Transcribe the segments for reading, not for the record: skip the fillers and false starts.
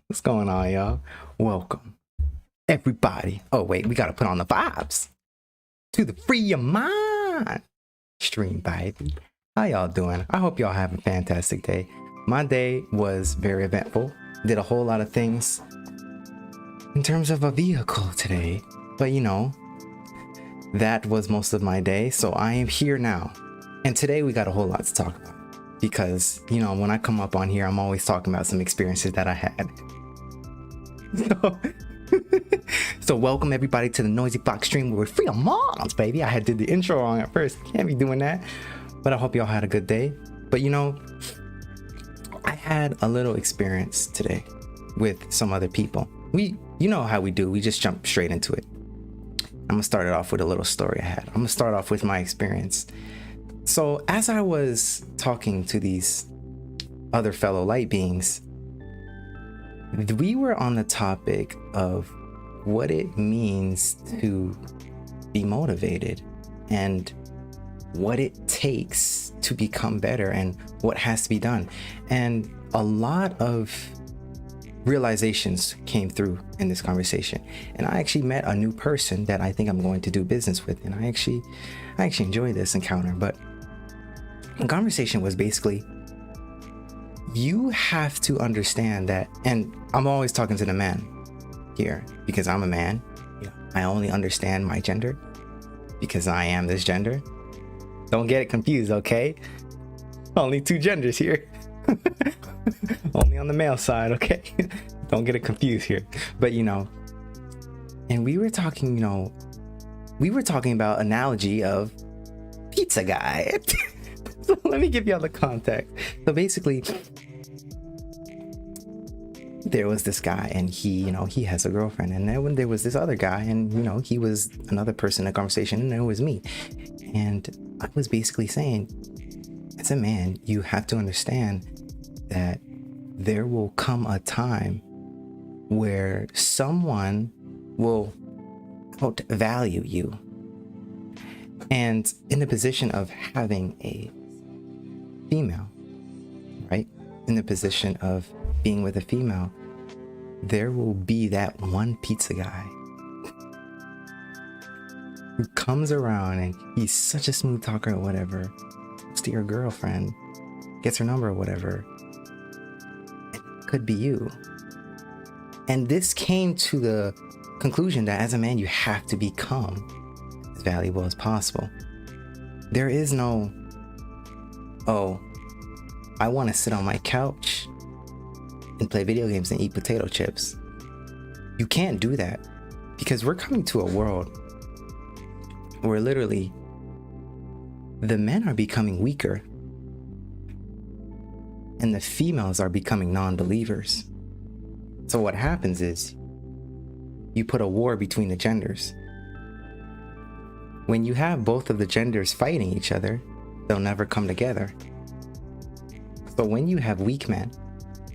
What's going on, y'all? Welcome, everybody. Oh, wait, we gotta put on the vibes to the Free Your Mind stream, baby. How y'all doing? I hope y'all have a fantastic day. My day was very eventful. Did a whole lot of things in terms of a vehicle today, but you know, that was most of my day, so I am here now. And today we got a whole lot to talk about because, you know, when I come up on here, I'm always talking about some experiences that I had. So welcome everybody to the Noisy Fox stream where we're free of moms, baby. I had did the intro wrong at first. Can't be doing that. But I hope y'all had a good day. But you know, I had a little experience today with some other people. You know how we do. We just jump straight into it. I'm gonna start it off with a little story I had. I'm gonna start off with my experience. So as I was talking to these other fellow light beings, we were on the topic of what it means to be motivated and what it takes to become better and what has to be done. And a lot of realizations came through in this conversation. And I actually met a new person that I think I'm going to do business with. And I actually enjoyed this encounter. But the conversation was basically, you have to understand that, and I'm always talking to the man here because I'm a man. Yeah. I only understand my gender because I am this gender. Don't get it confused, okay? Only two genders here. Only on the male side, okay? Don't get it confused here. But you know, and we were talking, you know, we were talking about analogy of pizza guy. So let me give y'all the context. So basically, there was this guy and he, you know, he has a girlfriend, and then when there was this other guy, and you know, he was another person in the conversation, and there was me. And I was basically saying, as a man, you have to understand that there will come a time where someone will outvalue you. And in the position of having a female, right? In the position of being with a female, there will be that one pizza guy who comes around and he's such a smooth talker or whatever, goes to your girlfriend, gets her number or whatever. It could be you. And this came to the conclusion that as a man, you have to become as valuable as possible. There is no, oh, I want to sit on my couch and play video games and eat potato chips. You can't do that because we're coming to a world where literally the men are becoming weaker and the females are becoming non-believers. So what happens is you put a war between the genders. When you have both of the genders fighting each other, they'll never come together. So when you have weak men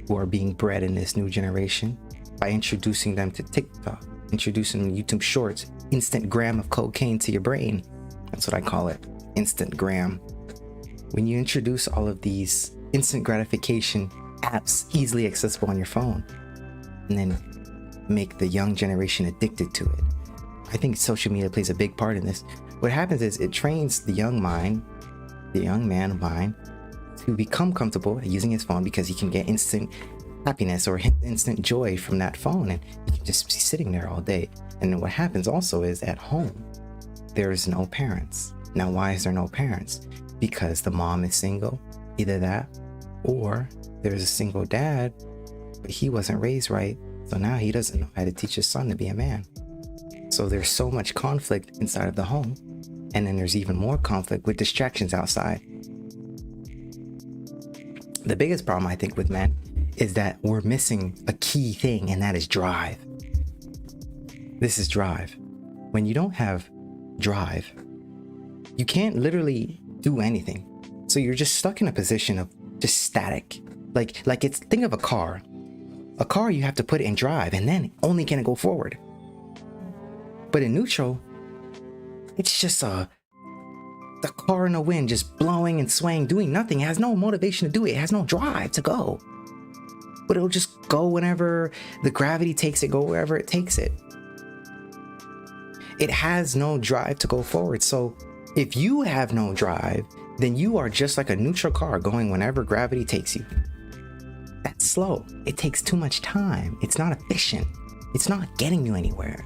who are being bred in this new generation by introducing them to TikTok, introducing them to YouTube Shorts, instant gram of cocaine to your brain. That's what I call it, instant gram. When you introduce all of these instant gratification apps easily accessible on your phone, and then make the young generation addicted to it. I think social media plays a big part in this. What happens is it trains the young mind, the young man mind, to become comfortable using his phone because he can get instant happiness or instant joy from that phone, and he can just be sitting there all day. And then what happens also is at home, there is no parents. Now, why is there no parents? Because the mom is single, either that, or there's a single dad, but he wasn't raised right, so now he doesn't know how to teach his son to be a man. So there's so much conflict inside of the home, and then there's even more conflict with distractions outside. The biggest problem I think with men is that we're missing a key thing, and that is drive. This is drive. When you don't have drive, you can't literally do anything. So you're just stuck in a position of just static. Like it's, think of a car. A car, you have to put it in drive and then only can it go forward. But in neutral, it's just the car in the wind, just blowing and swaying, doing nothing. It has no motivation to do it. It has no drive to go. but it'll just go whenever the gravity takes it, go wherever it takes it. It has no drive to go forward. So if you have no drive, then you are just like a neutral car going whenever gravity takes you. That's slow. It takes too much time. It's not efficient. It's not getting you anywhere.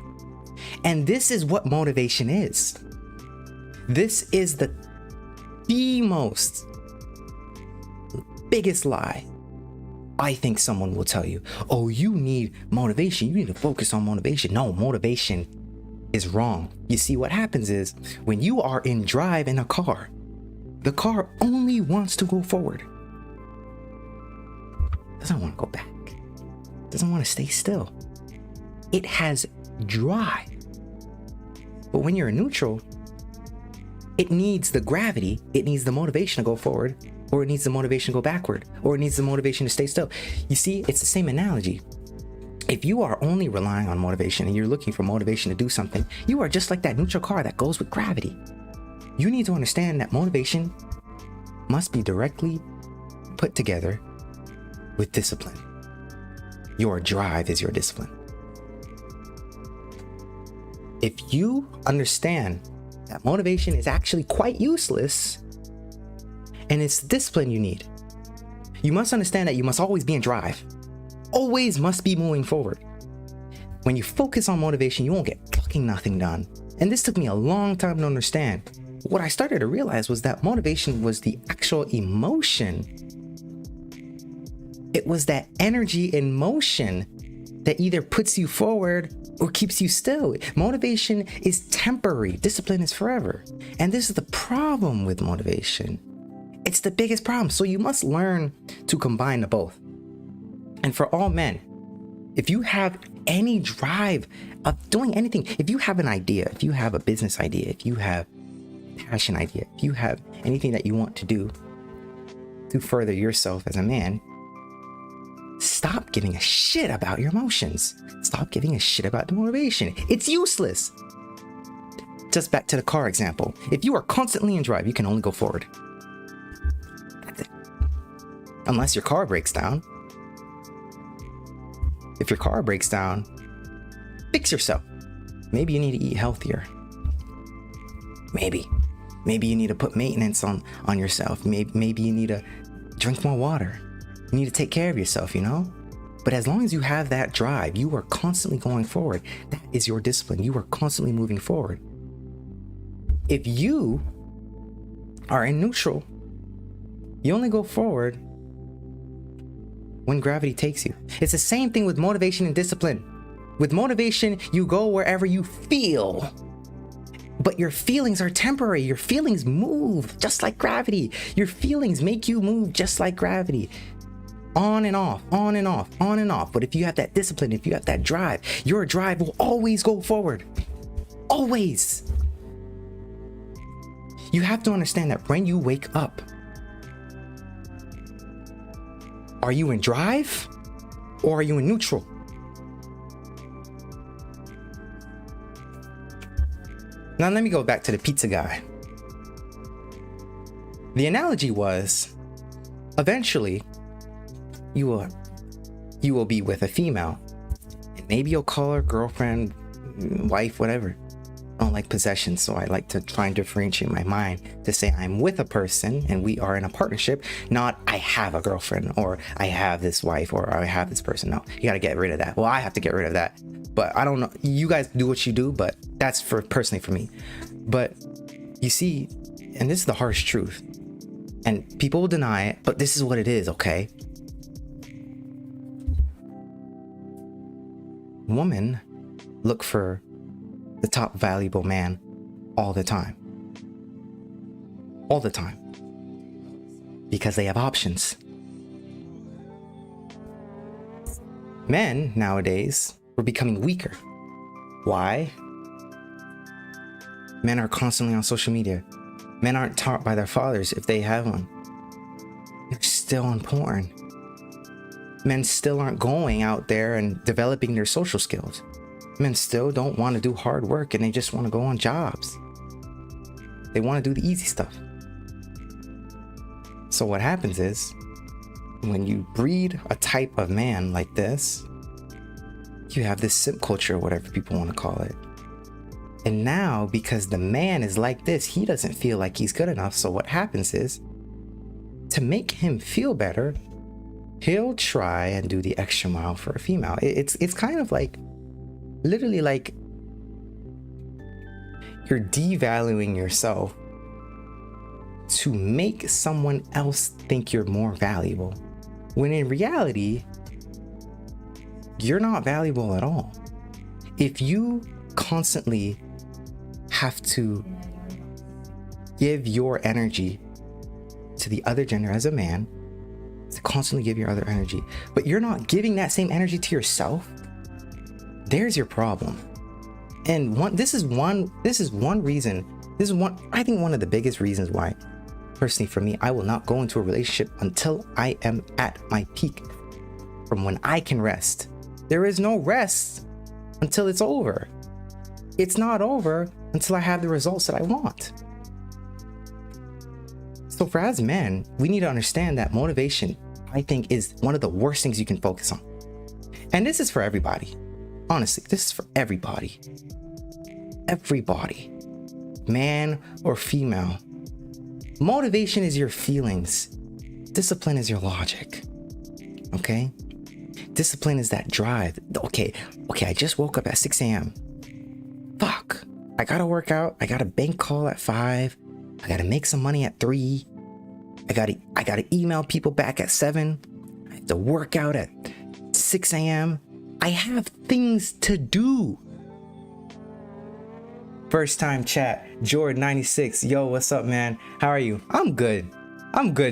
And this is what motivation is. This is the most biggest lie I think someone will tell you. Oh, you need motivation. You need to focus on motivation. No, motivation is wrong. You see, what happens is when you are in drive in a car, the car only wants to go forward. Doesn't want to go back. Doesn't want to stay still. It has drive. But when you're in neutral, it needs the gravity, it needs the motivation to go forward, or it needs the motivation to go backward, or it needs the motivation to stay still. You see, it's the same analogy. If you are only relying on motivation and you're looking for motivation to do something, you are just like that neutral car that goes with gravity. You need to understand that motivation must be directly put together with discipline. Your drive is your discipline. If you understand that motivation is actually quite useless and it's discipline you need, you must understand that you must always be in drive. Always must be moving forward. When you focus on motivation, you won't get fucking nothing done. And this took me a long time to understand. What I started to realize was that motivation was the actual emotion. It was that energy in motion that either puts you forward or keeps you still. Motivation is temporary. Discipline is forever. And this is the problem with motivation. It's the biggest problem. So you must learn to combine the both. And for all men, if you have any drive of doing anything, if you have an idea, if you have a business idea, if you have a passion idea, if you have anything that you want to do to further yourself as a man, stop giving a shit about your emotions. Stop giving a shit about the motivation. It's useless. Just back to the car example. If you are constantly in drive, you can only go forward. That's it. Unless your car breaks down. If your car breaks down, fix yourself. Maybe you need to eat healthier. Maybe you need to put maintenance on yourself. Maybe you need to drink more water. You need to take care of yourself, you know? But as long as you have that drive, you are constantly going forward. That is your discipline. You are constantly moving forward. If you are in neutral, you only go forward when gravity takes you. It's the same thing with motivation and discipline. With motivation, you go wherever you feel. But your feelings are temporary. Your feelings move just like gravity. Your feelings make you move just like gravity. On and off, on and off, on and off. But if you have that discipline, if you have that drive, your drive will always go forward. Always. You have to understand that when you wake up, are you in drive or are you in neutral? Now let me go back to the pizza guy. The analogy was, eventually, you will be with a female, and maybe you'll call her girlfriend, wife, whatever. I don't like possessions, so I like to try and differentiate my mind to say I'm with a person and we are in a partnership, not I have a girlfriend or I have this wife or I have this person. No, you got to get rid of that. Well, I have to get rid of that, but I don't know. You guys do what you do, but that's personally for me. But you see, and this is the harsh truth, and people will deny it, but this is what it is, okay? Women look for the top valuable man all the time. All the time. Because they have options. Men nowadays are becoming weaker. Why? Men are constantly on social media. Men aren't taught by their fathers if they have one. They're still on porn. Men still aren't going out there and developing their social skills. Men still don't want to do hard work and they just want to go on jobs. They want to do the easy stuff. So what happens is when you breed a type of man like this, you have this simp culture, or whatever people want to call it. And now, because the man is like this, he doesn't feel like he's good enough. So what happens is, to make him feel better, he'll try and do the extra mile for a female. It's kind of like, literally like, you're devaluing yourself to make someone else think you're more valuable, when in reality, you're not valuable at all. If you constantly have to give your energy to the other gender as a man, to constantly give your other energy, but you're not giving that same energy to yourself, there's your problem. And this is one reason, I think one of the biggest reasons why, personally for me, I will not go into a relationship until I am at my peak, from when I can rest. There is no rest until it's over. It's not over until I have the results that I want. So for as men, we need to understand that motivation, I think, is one of the worst things you can focus on. And this is for everybody. Honestly, this is for everybody. Everybody. Man or female. Motivation is your feelings. Discipline is your logic. Okay? Discipline is that drive. Okay, I just woke up at 6 a.m. Fuck. I gotta work out. I got a bank call at 5. I gotta make some money at 3. I gotta email people back at 7. I have to work out at 6 a.m. I have things to do. First time chat, Jord96. Yo, what's up, man? How are you? I'm good,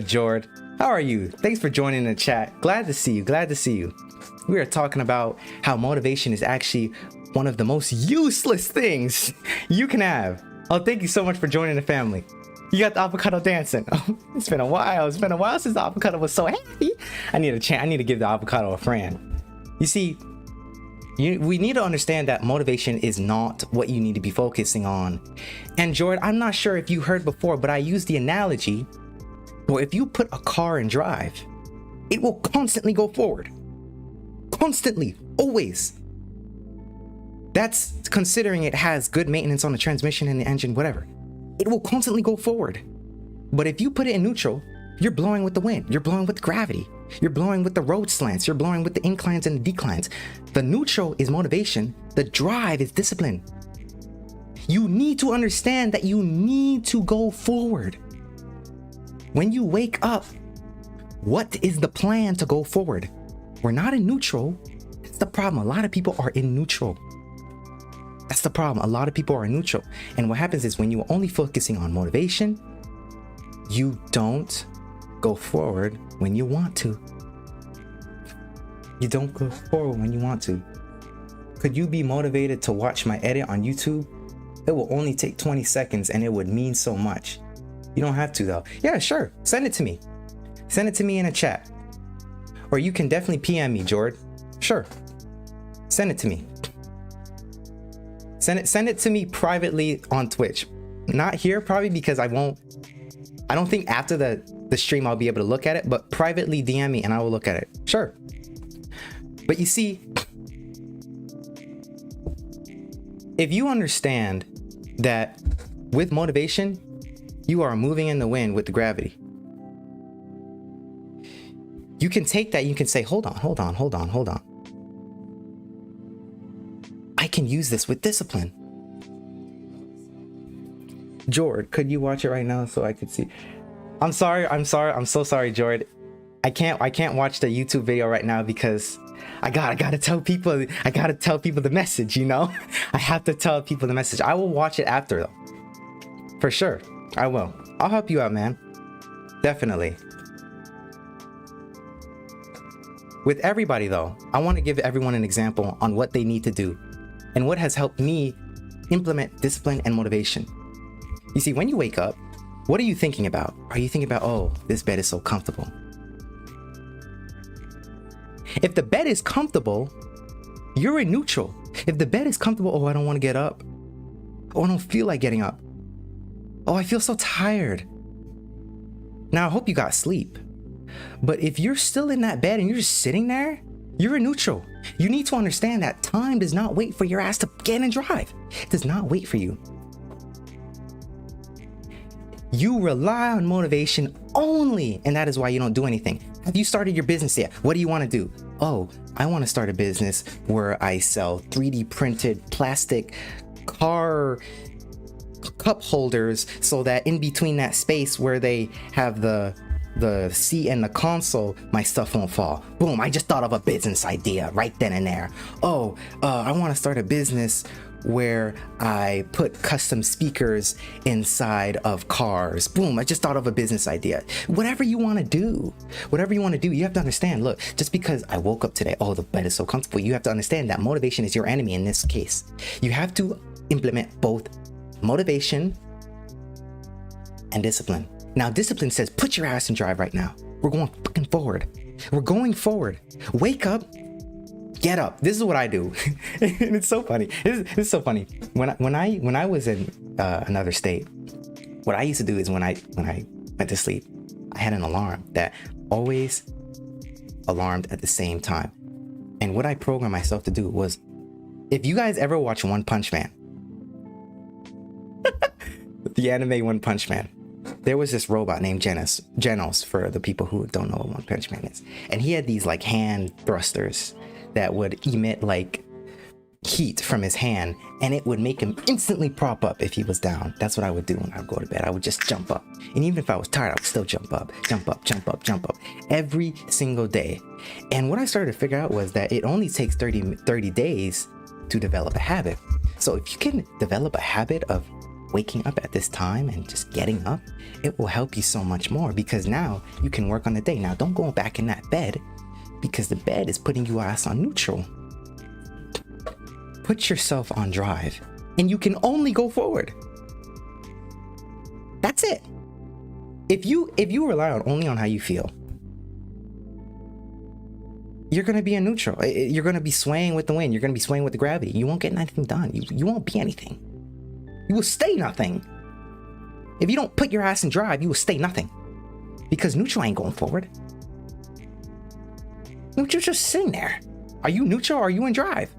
Jord. How are you? Thanks for joining the chat. Glad to see you. We are talking about how motivation is actually one of the most useless things you can have. Oh, thank you so much for joining the family. You got the avocado dancing. Oh, it's been a while since the avocado was so happy. I need to give the avocado a friend. You see, we need to understand that motivation is not what you need to be focusing on. And Jordan, I'm not sure if you heard before, but I used the analogy where if you put a car in drive, it will constantly go forward. Constantly, always. That's considering it has good maintenance on the transmission and the engine, whatever. It will constantly go forward. But if you put it in neutral, you're blowing with the wind. You're blowing with gravity. You're blowing with the road slants. You're blowing with the inclines and the declines. The neutral is motivation. The drive is discipline. You need to understand that you need to go forward. When you wake up, what is the plan to go forward? We're not in neutral. That's the problem. A lot of people are in neutral. That's the problem. A lot of people are in neutral. And what happens is when you're only focusing on motivation, you don't go forward when you want to. You don't go forward when you want to. Could you be motivated to watch my edit on YouTube? It will only take 20 seconds and it would mean so much. You don't have to though. Yeah, sure. Send it to me. Send it to me in a chat. Or you can definitely PM me, Jord. Sure. Send it to me. Send it to me privately on Twitch. Not here probably because I don't think after the stream I'll be able to look at it, but privately DM me and I will look at it. Sure. But you see, if you understand that with motivation, you are moving in the wind with the gravity. You can take that, you can say, hold on. I can use this with discipline. Jord, could you watch it right now so I could see? I'm so sorry, Jord. I can't watch the YouTube video right now because I gotta tell people the message, you know? I have to tell people the message. I will watch it after though. For sure. I will. I'll help you out, man. Definitely. With everybody though, I want to give everyone an example on what they need to do and what has helped me implement discipline and motivation. You see, when you wake up, what are you thinking about? Are you thinking about, oh, this bed is so comfortable? If the bed is comfortable, you're in neutral. If the bed is comfortable, oh, I don't want to get up. Oh, I don't feel like getting up. Oh, I feel so tired. Now, I hope you got sleep. But if you're still in that bed and you're just sitting there, you're in neutral. You need to understand that time does not wait for your ass to get in and drive. It does not wait for you. You rely on motivation only, and that is why you don't do anything. Have you started your business yet? What do you want to do? Oh, I want to start a business where I sell 3D printed plastic car cup holders so that in between that space where they have the seat and the console, my stuff won't fall. Boom, I just thought of a business idea right then and there. Oh, I want to start a business where I put custom speakers inside of cars. Boom, I just thought of a business idea. Whatever you want to do, you have to understand, look, just because I woke up today, oh, the bed is so comfortable, you have to understand that motivation is your enemy in this case. You have to implement both motivation and discipline. Now, discipline says, put your ass in drive right now. We're going fucking forward. We're going forward. Wake up. Get up. This is what I do. And it's so funny. It's so funny. When I was in another state, what I used to do is when I went to sleep, I had an alarm that always alarmed at the same time. And what I programmed myself to do was, if you guys ever watch One Punch Man, the anime One Punch Man, there was this robot named Genos, for the people who don't know what One Punch Man is. And he had these like hand thrusters that would emit like heat from his hand, and it would make him instantly prop up if he was down. That's what I would do when I would go to bed. I would just jump up. And even if I was tired, I would still jump up every single day. And what I started to figure out was that it only takes 30 days to develop a habit. So if you can develop a habit of waking up at this time and just getting up, it will help you so much more, because now you can work on the day. Now, don't go back in that bed, because the bed is putting you ass on neutral. Put yourself on drive, and you can only go forward. That's it. If you rely only on how you feel, you're going to be in neutral. You're going to be swaying with the wind. You're going to be swaying with the gravity. You won't get anything done. You won't be anything. You will stay nothing. If you don't put your ass in drive, you will stay nothing. Because neutral ain't going forward. Neutral's just sitting there. Are you neutral or are you in drive?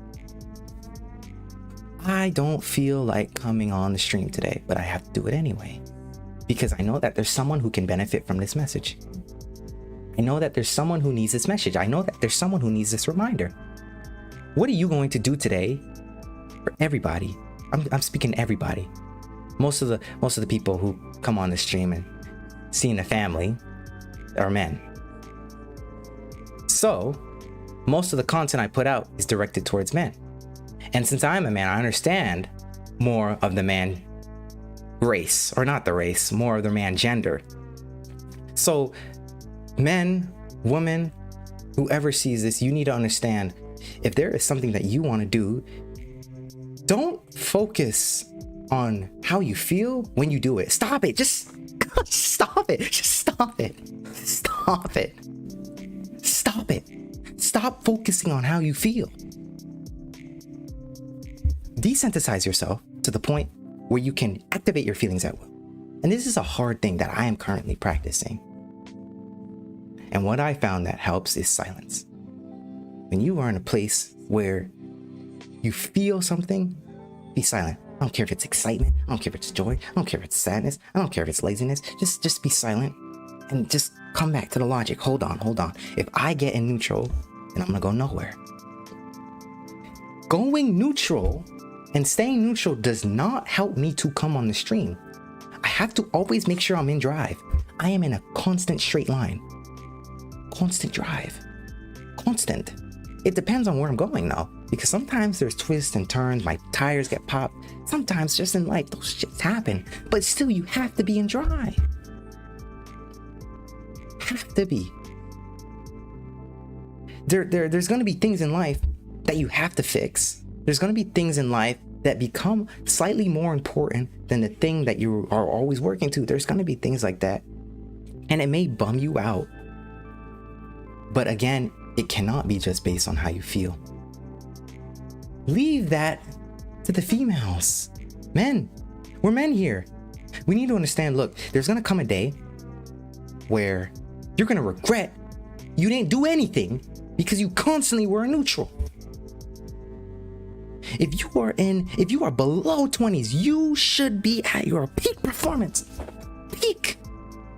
I don't feel like coming on the stream today, but I have to do it anyway. Because I know that there's someone who can benefit from this message. I know that there's someone who needs this message. I know that there's someone who needs this reminder. What are you going to do today for everybody? I'm speaking everybody. Most of the people who come on the stream and see in the family are men. So most of the content I put out is directed towards men. And since I'm a man, I understand more of the man race, or not the race, more of the man gender. So men, women, whoever sees this, you need to understand, if there is something that you want to do, don't focus on how you feel when you do it. Stop it. Just stop it. Just stop it. Stop it. Stop it. Stop focusing on how you feel. Desensitize yourself to the point where you can activate your feelings at will. And this is a hard thing that I am currently practicing. And what I found that helps is silence. When you are in a place where you feel something, be silent. I don't care if it's excitement. I don't care if it's joy. I don't care if it's sadness. I don't care if it's laziness. Just be silent and just come back to the logic. Hold on. If I get in neutral, then I'm gonna go nowhere. Going neutral and staying neutral does not help me to come on the stream. I have to always make sure I'm in drive. I am in a constant straight line. Constant drive. Constant. It depends on where I'm going though, because sometimes there's twists and turns, my tires get popped. Sometimes just in life, those shits happen, but still you have to be in drive. Have to be. There's gonna be things in life that you have to fix. There's gonna be things in life that become slightly more important than the thing that you are always working to. There's gonna be things like that. And it may bum you out. But again, it cannot be just based on how you feel. Leave that to the females. Men, we're men here. We need to understand, look, there's gonna come a day where You're gonna regret you didn't do anything because you constantly were a neutral. If you are below 20s, you should be at your peak performance. Peak.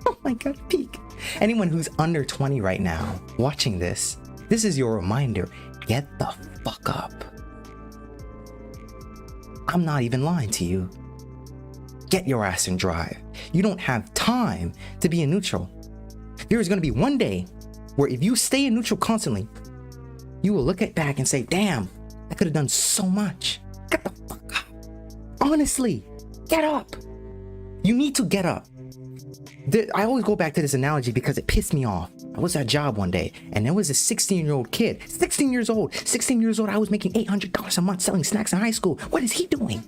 Oh my God, peak. Anyone who's under 20 right now watching this is your reminder. Get the fuck up. I'm not even lying to you. Get your ass in drive. You don't have time to be in neutral. There is going to be one day where if you stay in neutral constantly, you will look back and say, damn, I could have done so much. Get the fuck up. Honestly, get up. You need to get up. I always go back to this analogy because it pissed me off. I was at a job one day and there was a 16-year-old kid, 16 years old, I was making $800 a month selling snacks in high school. What is he doing?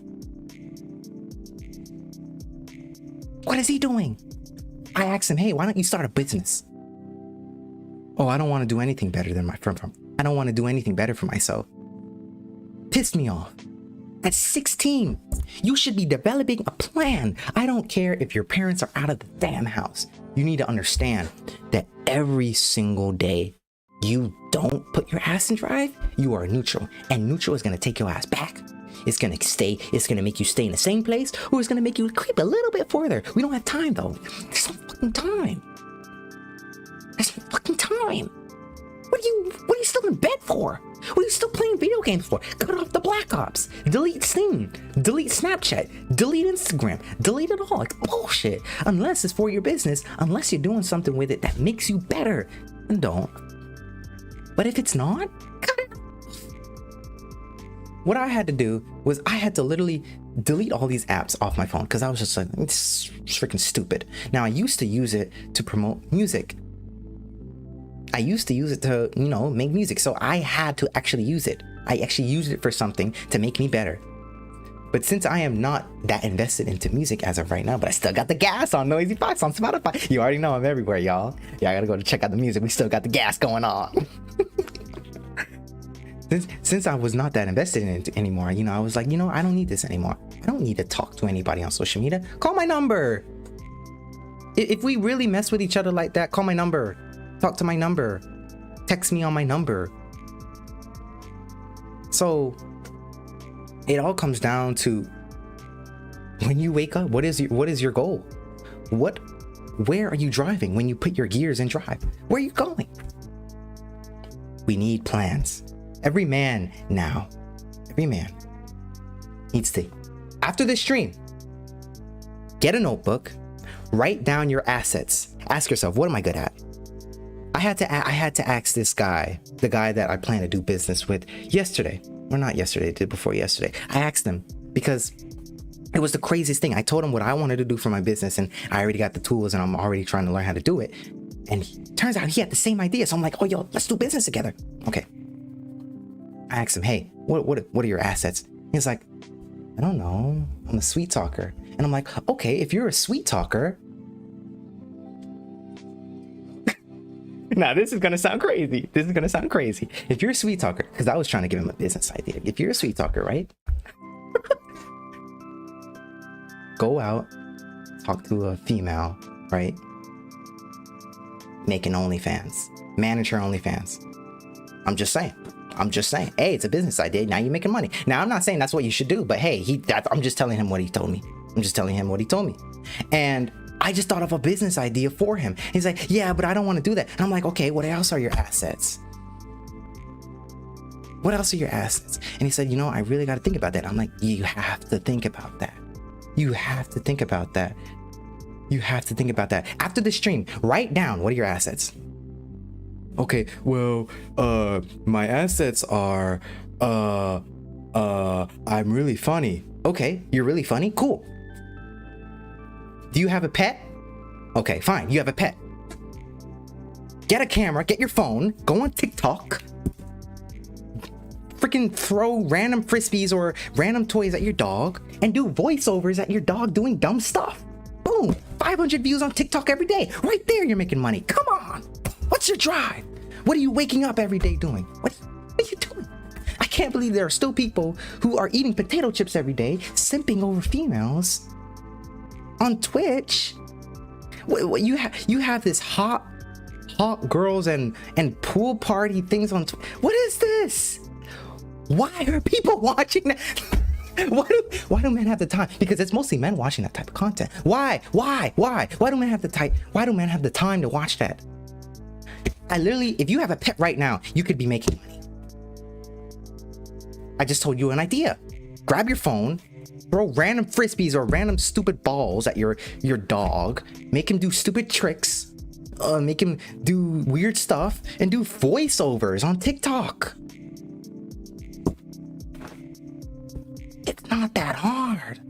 What is he doing? I asked him, hey, why don't you start a business? Oh, I don't want to do anything better than my friend. I don't want to do anything better for myself. Pissed me off. At 16, you should be developing a plan. I don't care if your parents are out of the damn house. You need to understand that every single day you don't put your ass in drive, you are neutral. And neutral is going to take your ass back. It's going to make you stay in the same place, or it's going to make you creep a little bit further. We don't have time though. There's no fucking time. There's no fucking time. What are you still in bed for? What are you still playing video games for? Cut off the Black Ops. Delete Steam. Delete Snapchat. Delete Instagram. Delete it all. It's bullshit. Unless it's for your business. Unless you're doing something with it that makes you better. Then don't. But if it's not, cut it off. What I had to do was I had to literally delete all these apps off my phone because I was just like, it's freaking stupid. Now I used to use it to promote music. I used to use it to, make music. So I had to actually use it. I actually used it for something to make me better. But since I am not that invested into music as of right now, but I still got the gas on Noisy Fox on Spotify. You already know I'm everywhere, y'all. Yeah, I gotta go to check out the music. We still got the gas going on. Since I was not that invested in it anymore, I was like, I don't need this anymore. I don't need to talk to anybody on social media. Call my number. If we really mess with each other like that, call my number. Talk to my number. Text me on my number. So it all comes down to when you wake up, what is your goal? Where are you driving when you put your gears in drive? Where are you going? We need plans. Every man needs to, after this stream, get a notebook, write down your assets. Ask yourself, what am I good at? I had to ask this guy, the guy that I plan to do business with yesterday, or not yesterday, the day before yesterday. I asked him because it was the craziest thing. I told him what I wanted to do for my business and I already got the tools and I'm already trying to learn how to do it. And turns out he had the same idea. So I'm like, oh, yo, let's do business together. Okay. I asked him, hey, what are your assets? He's like, I don't know. I'm a sweet talker. And I'm like, okay, if you're a sweet talker, now this is gonna sound crazy. If you're a sweet talker, because I was trying to give him a business idea. If you're a sweet talker, right? Go out, talk to a female, right? Make an OnlyFans. Manage her OnlyFans. I'm just saying. Hey, it's a business idea. Now you're making money. Now I'm not saying that's what you should do, but hey, I'm just telling him what he told me. And I just thought of a business idea for him. He's like, yeah, but I don't want to do that. And I'm like, okay, what else are your assets? And he said, I really got to think about that. I'm like, you have to think about that. After the stream, write down, what are your assets? Okay, well, my assets are, I'm really funny. Okay, you're really funny? Cool. Do you have a pet? Okay, fine, you have a pet. Get a camera, get your phone, go on TikTok, freaking throw random frisbees or random toys at your dog, and do voiceovers at your dog doing dumb stuff. Boom, 500 views on TikTok every day. Right there, you're making money. Come on. What's your drive? What are you waking up every day doing? What are you doing? I can't believe there are still people who are eating potato chips every day, simping over females on Twitch. You have this hot hot girls and pool party things on what is this? Why are people watching that? Why do men have the time? Because it's mostly men watching that type of content. Why do men have the time to watch that? I literally, if you have a pet right now, you could be making money. I just told you an idea. Grab your phone, throw random frisbees or random stupid balls at your dog, make him do stupid tricks, make him do weird stuff, and do voiceovers on TikTok. It's not that hard.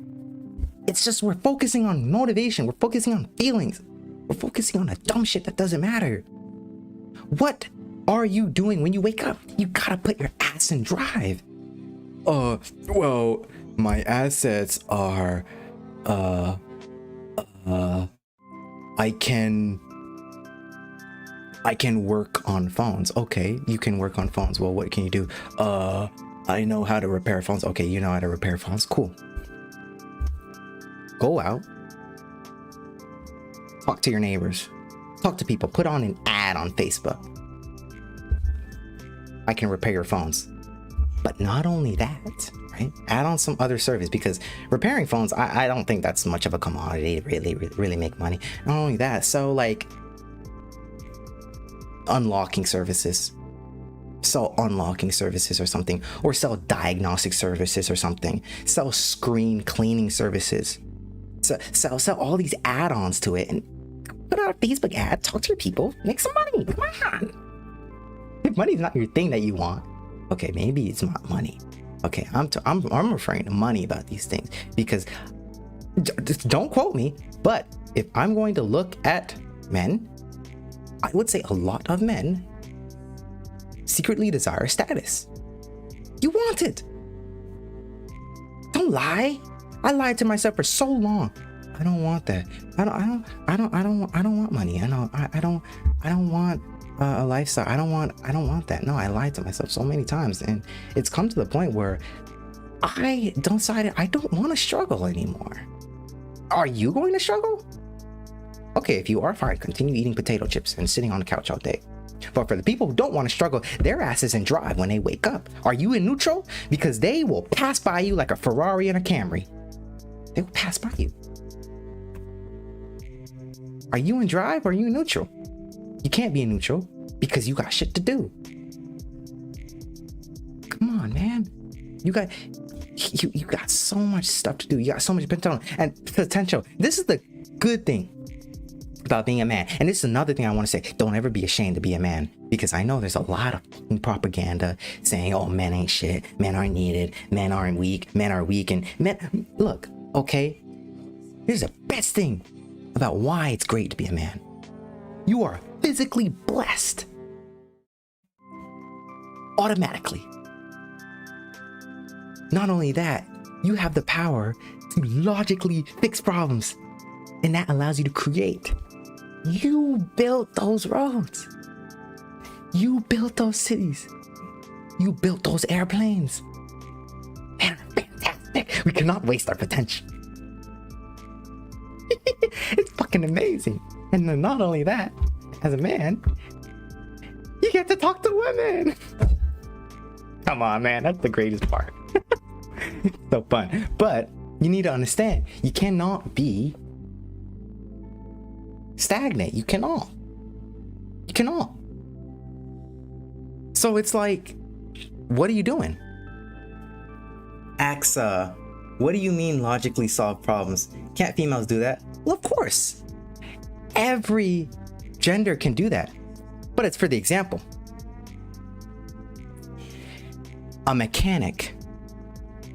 It's just we're focusing on motivation, we're focusing on feelings, we're focusing on the dumb shit that doesn't matter. What are you doing when you wake up? You gotta put your ass in drive. Well, my assets are, I can work on phones. Okay, you can work on phones. Well, what can you do? I know how to repair phones. Okay, you know how to repair phones. Cool. Go out. Talk to your neighbors. Talk to people. Put on an ad on Facebook. I can repair your phones. But not only that, right? Add on some other service, because repairing phones, I don't think that's much of a commodity to really make money. Not only that, so like unlocking services. Sell unlocking services or something, or sell diagnostic services or something. Sell screen cleaning services. Sell all these add-ons to it and put out a Facebook ad. Talk to your people. Make some money. Come on. If money's not your thing that you want, okay, maybe it's not money. Okay, I'm referring to money about these things, because don't quote me, but if I'm going to look at men, I would say a lot of men secretly desire status. You want it. Don't lie. I lied to myself for so long. I don't want that. I don't want money. I don't want a lifestyle. I don't want that. No, I lied to myself so many times, and it's come to the point where I decided I don't want to struggle anymore. Are you going to struggle? Okay, if you are, fine. Continue eating potato chips and sitting on the couch all day. But for the people who don't want to struggle, their ass is in drive when they wake up. Are you in neutral? Because they will pass by you like a Ferrari and a Camry. They will pass by you. Are you in drive or are you in neutral? You can't be in neutral because you got shit to do. Come on, man. You got so much stuff to do. You got so much potential. This is the good thing about being a man. And this is another thing I want to say. Don't ever be ashamed to be a man, because I know there's a lot of propaganda saying, oh, men ain't shit, men aren't needed, men aren't weak, men are weak. And men, look, okay, here's the best thing about why it's great to be a man. You are physically blessed automatically. Not only that, you have the power to logically fix problems, and that allows you to create. You built those roads. You built those cities. You built those airplanes. Man, fantastic. We cannot waste our potential. It's fucking amazing. And then not only that, as a man, you get to talk to women. Come on, man. That's the greatest part. It's so fun. But you need to understand, you cannot be stagnant. You cannot. So it's like, what are you doing? Axa, what do you mean logically solve problems? Can't females do that? Well, of course. Every gender can do that, but it's for the example. A mechanic.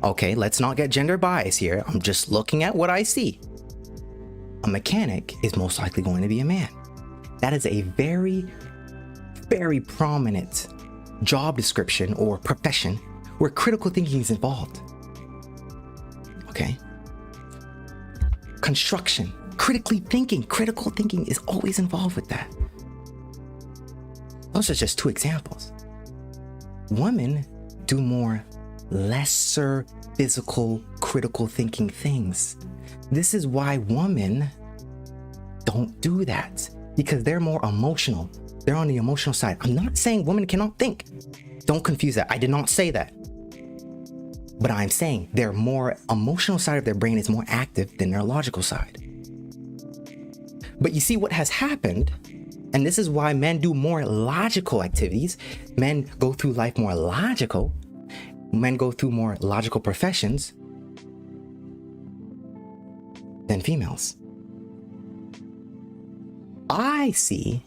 Okay, let's not get gender bias here. I'm just looking at what I see. A mechanic is most likely going to be a man. That is a very, very prominent job description or profession where critical thinking is involved. Okay? Construction, critical thinking is always involved with that. Those are just two examples. Women do more lesser physical critical thinking things. This is why women don't do that, because they're more emotional. They're on the emotional side. I'm not saying women cannot think. Don't confuse that. I did not say that. But I'm saying their more emotional side of their brain is more active than their logical side. But you see what has happened, and this is why men do more logical activities. Men go through life more logical. Men go through more logical professions than females. I see,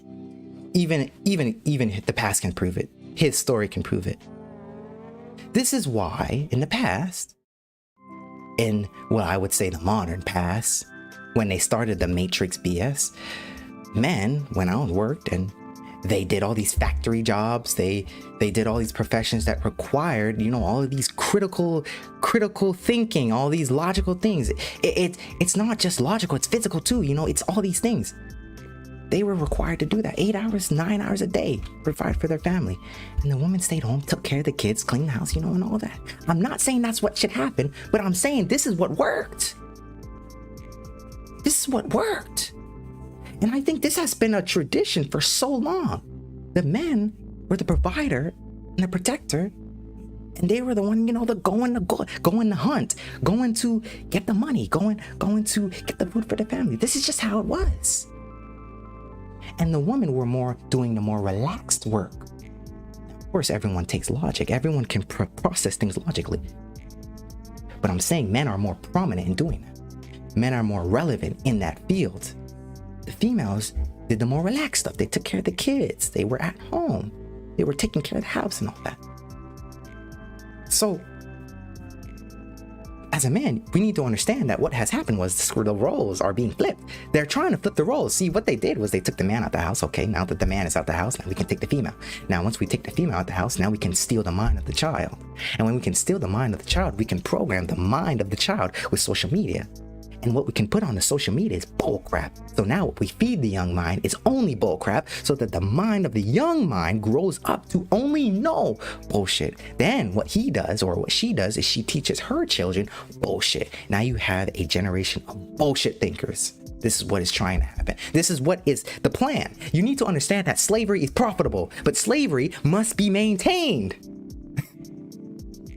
even the past can prove it. His story can prove it. This is why in the past, in what I would say the modern past, when they started the Matrix BS, men went out and worked and they did all these factory jobs. They did all these professions that required, all of these critical thinking, all these logical things. It's not just logical, it's physical too, it's all these things. They were required to do that 8 hours, 9 hours a day, provide for their family. And the woman stayed home, took care of the kids, cleaned the house, and all that. I'm not saying that's what should happen, but I'm saying this is what worked. This is what worked. And I think this has been a tradition for so long. The men were the provider and the protector, and they were the one, going to hunt, going to get the money, going to get the food for the family. This is just how it was. And the women were doing the more relaxed work. Of course, everyone takes logic. Everyone can process things logically. But I'm saying men are more prominent in doing that. Men are more relevant in that field. The females did the more relaxed stuff. They took care of the kids. They were at home. They were taking care of the house and all that. So, as a man, we need to understand that what has happened was the roles are being flipped. They're trying to flip the roles. See, what they did was they took the man out the house. Okay, now that the man is out the house, now we can take the female. Now, once we take the female out the house, now we can steal the mind of the child. And when we can steal the mind of the child, we can program the mind of the child with social media. And what we can put on the social media is bullcrap. So now what we feed the young mind is only bullcrap, so that the mind of the young mind grows up to only know bullshit. Then what he does or what she does is she teaches her children bullshit. Now you have a generation of bullshit thinkers. This is what is trying to happen. This is what is the plan. You need to understand that slavery is profitable, but slavery must be maintained.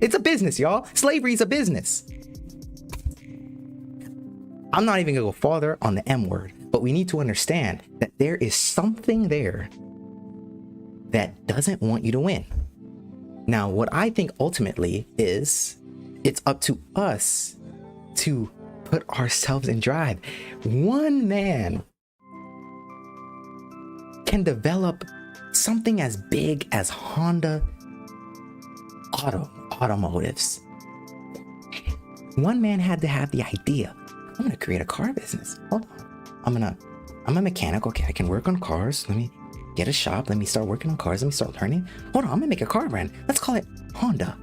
It's a business, y'all. Slavery is a business. I'm not even gonna go farther on the M word, but we need to understand that there is something there that doesn't want you to win. Now, what I think ultimately is, it's up to us to put ourselves in drive. One man can develop something as big as Honda automotives. One man had to have the idea. I'm gonna create a car business. Hold on. I'm a mechanic. Okay, I can work on cars. Let me get a shop. Let me start working on cars. Let me start learning. Hold on, I'm gonna make a car brand. Let's call it Honda.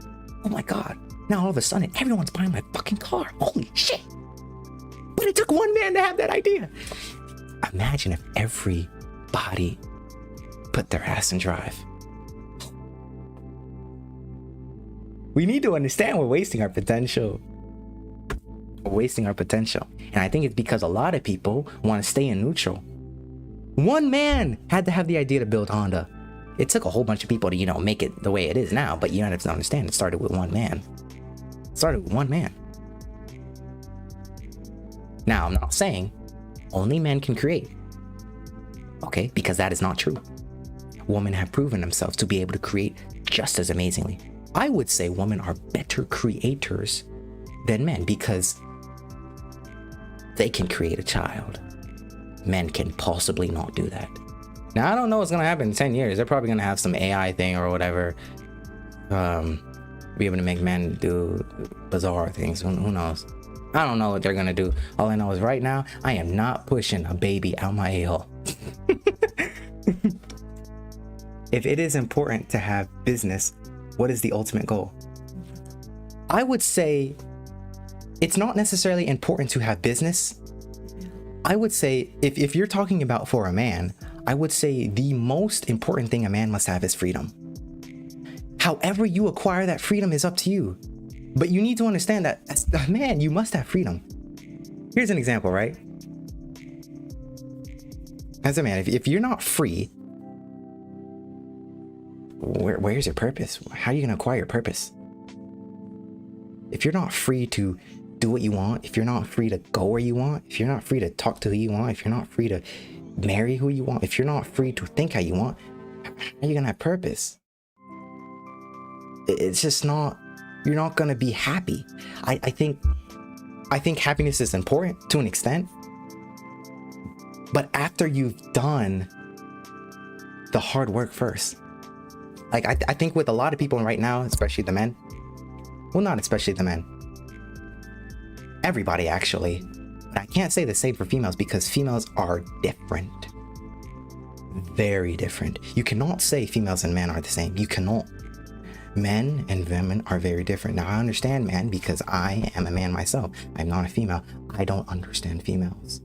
Oh my God. Now all of a sudden, everyone's buying my fucking car. Holy shit. But it took one man to have that idea. Imagine if everybody put their ass in drive. We need to understand we're wasting our potential. Wasting our potential. And I think it's because a lot of people want to stay in neutral. One man had to have the idea to build Honda. It took a whole bunch of people to, make it the way it is now, but you have to understand it started with one man. Now, I'm not saying only men can create. Okay, because that is not true. Women have proven themselves to be able to create just as amazingly. I would say women are better creators than men because they can create a child. Men can possibly not do that. Now, I don't know what's going to happen in 10 years. They're probably going to have some AI thing or whatever. Be able to make men do bizarre things. Who knows? I don't know what they're going to do. All I know is right now, I am not pushing a baby out my a-hole. If it is important to have business, what is the ultimate goal? I would say it's not necessarily important to have business. I would say if you're talking about for a man, I would say the most important thing a man must have is freedom. However you acquire that freedom is up to you. But you need to understand that as a man, you must have freedom. Here's an example, right? As a man, if you're not free, where's your purpose? How are you gonna acquire your purpose? If you're not free to do what you want, if you're not free to go where you want, if you're not free to talk to who you want, if you're not free to marry who you want, if you're not free to think how you want, how are you gonna have purpose? It's just not, you're not gonna be happy. I think happiness is important to an extent, but after you've done the hard work first. Like I think with a lot of people right now, especially the men, well, not especially the men, everybody actually, but I can't say the same for females because females are different. Very different. You cannot say females and men are the same. You cannot. Men and women are very different. Now I understand men because I am a man myself. I'm not a female. I don't understand females.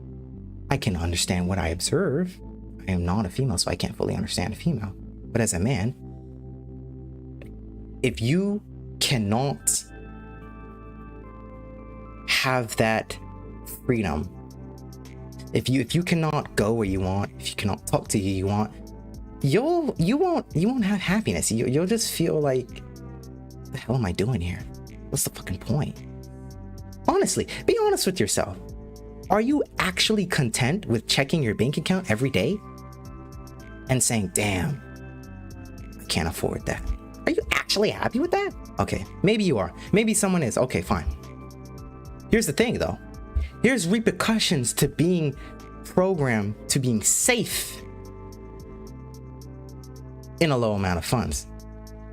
I can understand what I observe. I am not a female, so I can't fully understand a female. But as a man, if you cannot have that freedom, if you cannot go where you want, if you cannot talk to who you want, you won't have happiness. You'll just feel like, what the hell am I doing here? What's the fucking point? Honestly, be honest with yourself. Are you actually content with checking your bank account every day and saying, damn, I can't afford that? Are you actually happy with that? Okay, maybe you are. Maybe someone is. Okay, fine. Here's the thing though. Here's repercussions to being programmed to being safe in a low amount of funds.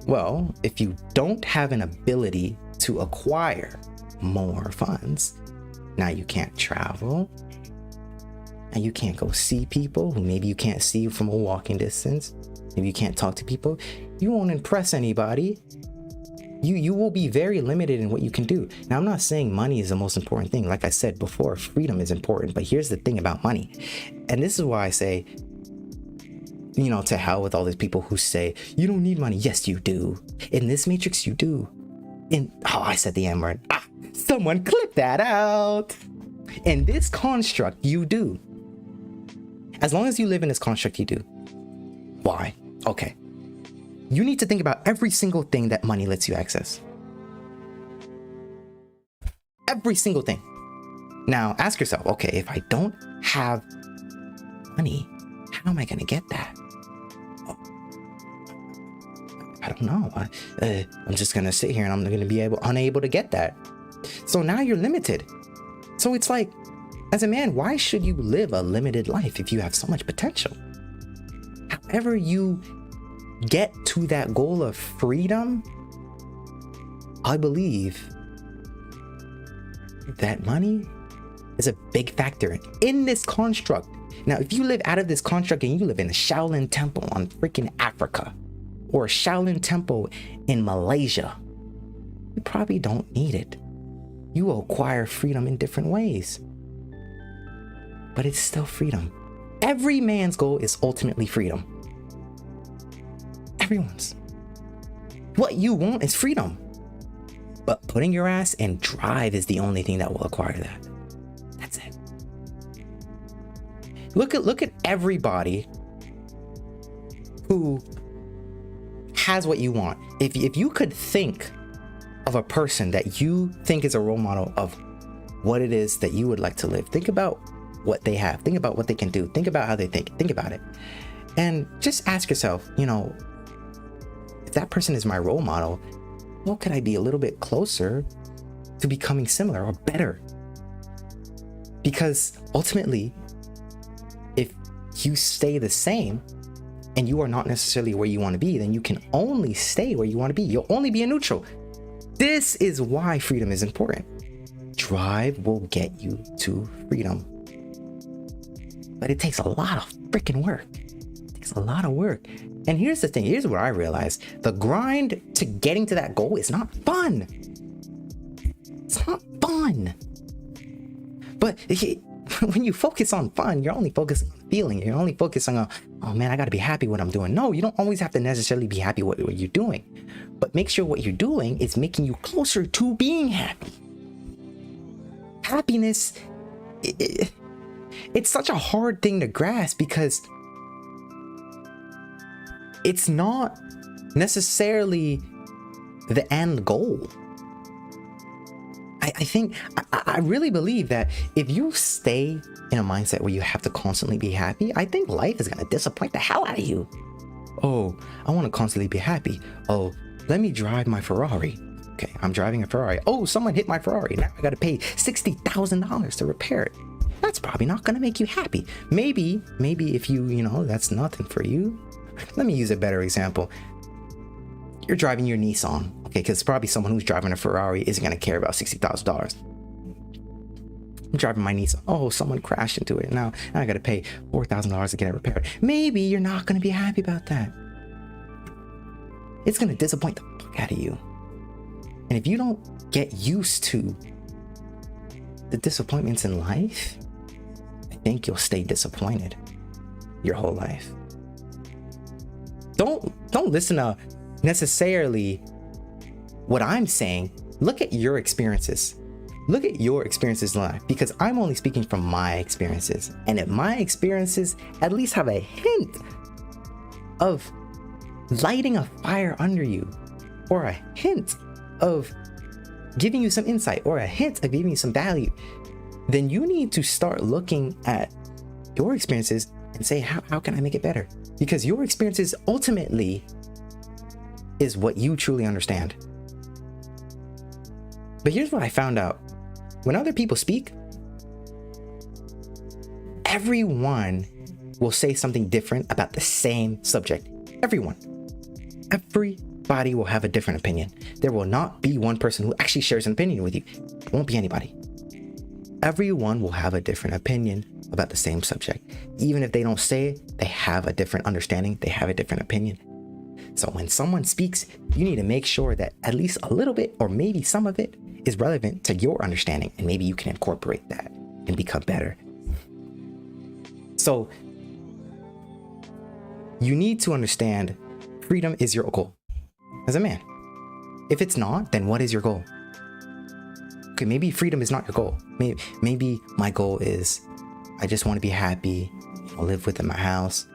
Well, if you don't have an ability to acquire more funds, now you can't travel and you can't go see people who maybe you can't see from a walking distance. Maybe you can't talk to people. You won't impress anybody. You will be very limited in what you can do. Now, I'm not saying money is the most important thing. Like I said before, freedom is important. But here's the thing about money. And this is why I say, you know, to hell with all these people who say, you don't need money. Yes, you do. In this matrix, you do. I said the M word. Someone clip that out. In this construct, you do. As long as you live in this construct, you do. Why? Okay. You need to think about every single thing that money lets you access. Every single thing. Now, ask yourself, okay, if I don't have money, how am I going to get that? Oh, I don't know. I'm just going to sit here and I'm going to be unable to get that. So now you're limited. So it's like, as a man, why should you live a limited life if you have so much potential? However you get to that goal of freedom, I believe that money is a big factor in this construct. Now, if you live out of this construct and you live in a Shaolin temple on freaking Africa or a Shaolin temple in Malaysia, you probably don't need it. You will acquire freedom in different ways, but it's still freedom. Every man's goal is ultimately freedom. Everyone's. What you want is freedom, but putting your ass in drive is the only thing that will acquire that. That's it. Look at everybody who has what you want. If you could think of a person that you think is a role model of what it is that you would like to live, think about what they have, think about what they can do, think about how they think about it, and just ask yourself, you know, if that person is my role model, what could I be a little bit closer to becoming similar or better? Because ultimately, if you stay the same and you are not necessarily where you want to be, then you can only stay where you want to be. You'll only be a neutral. This is why freedom is important. Drive will get you to freedom. But it takes a lot of freaking work. It takes a lot of work. And here's the thing, here's what I realized. The grind to getting to that goal is not fun. It's not fun. But when you focus on fun, you're only focusing on feeling. You're only focusing on, oh man, I gotta be happy what I'm doing. No, you don't always have to necessarily be happy what you're doing. But make sure what you're doing is making you closer to being happy. Happiness, it's such a hard thing to grasp because it's not necessarily the end goal. I really believe that if you stay in a mindset where you have to constantly be happy, I think life is gonna disappoint the hell out of you. Oh, I want to constantly be happy. Oh, let me drive my Ferrari. Okay, I'm driving a Ferrari. Oh, someone hit my Ferrari. Now I gotta pay $60,000 to repair it. That's probably not gonna make you happy. Maybe if you know, that's nothing for you. Let me use a better example. You're driving your Nissan, okay? Because probably someone who's driving a Ferrari isn't gonna care about $60,000. I'm driving my Nissan. Oh, someone crashed into it. Now I gotta pay $4,000 to get it repaired. Maybe you're not gonna be happy about that. It's gonna disappoint the fuck out of you. And if you don't get used to the disappointments in life, I think you'll stay disappointed your whole life. Don't listen to necessarily what I'm saying. Look at your experiences. Look at your experiences in life, because I'm only speaking from my experiences. And if my experiences at least have a hint of lighting a fire under you, or a hint of giving you some insight, or a hint of giving you some value, then you need to start looking at your experiences and say, how can I make it better? Because your experiences ultimately is what you truly understand. But here's what I found out. When other people speak, everyone will say something different about the same subject. Everyone. Everybody will have a different opinion. There will not be one person who actually shares an opinion with you. It won't be anybody. Everyone will have a different opinion about the same subject. Even if they don't say it, they have a different understanding. They have a different opinion. So when someone speaks, you need to make sure that at least a little bit, or maybe some of it, is relevant to your understanding, and maybe you can incorporate that and become better. So you need to understand freedom is your goal as a man. If it's not, then what is your goal? Okay, maybe freedom is not your goal. Maybe my goal is I just want to be happy, live within my house,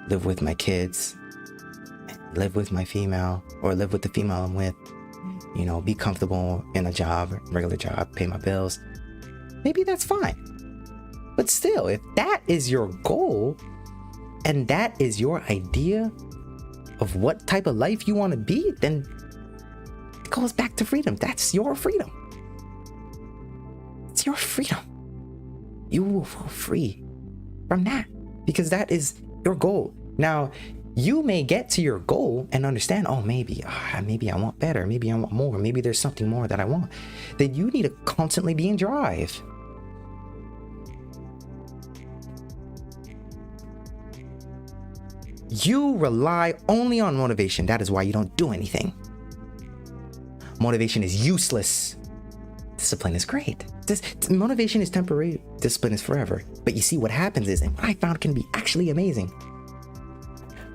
live with my kids, live with my female, or live with the female I'm with, be comfortable in a job, regular job, pay my bills. Maybe that's fine. But still, if that is your goal and that is your idea of what type of life you want to be, then it goes back to freedom. That's your freedom. It's your freedom. You will feel free from that because that is your goal. Now, you may get to your goal and understand, oh, maybe I want better. Maybe I want more. Maybe there's something more that I want. Then you need to constantly be in drive. You rely only on motivation. That is why you don't do anything. Motivation is useless. Discipline is great. Motivation is temporary. Discipline is forever. But you see what happens is, and what I found can be actually amazing.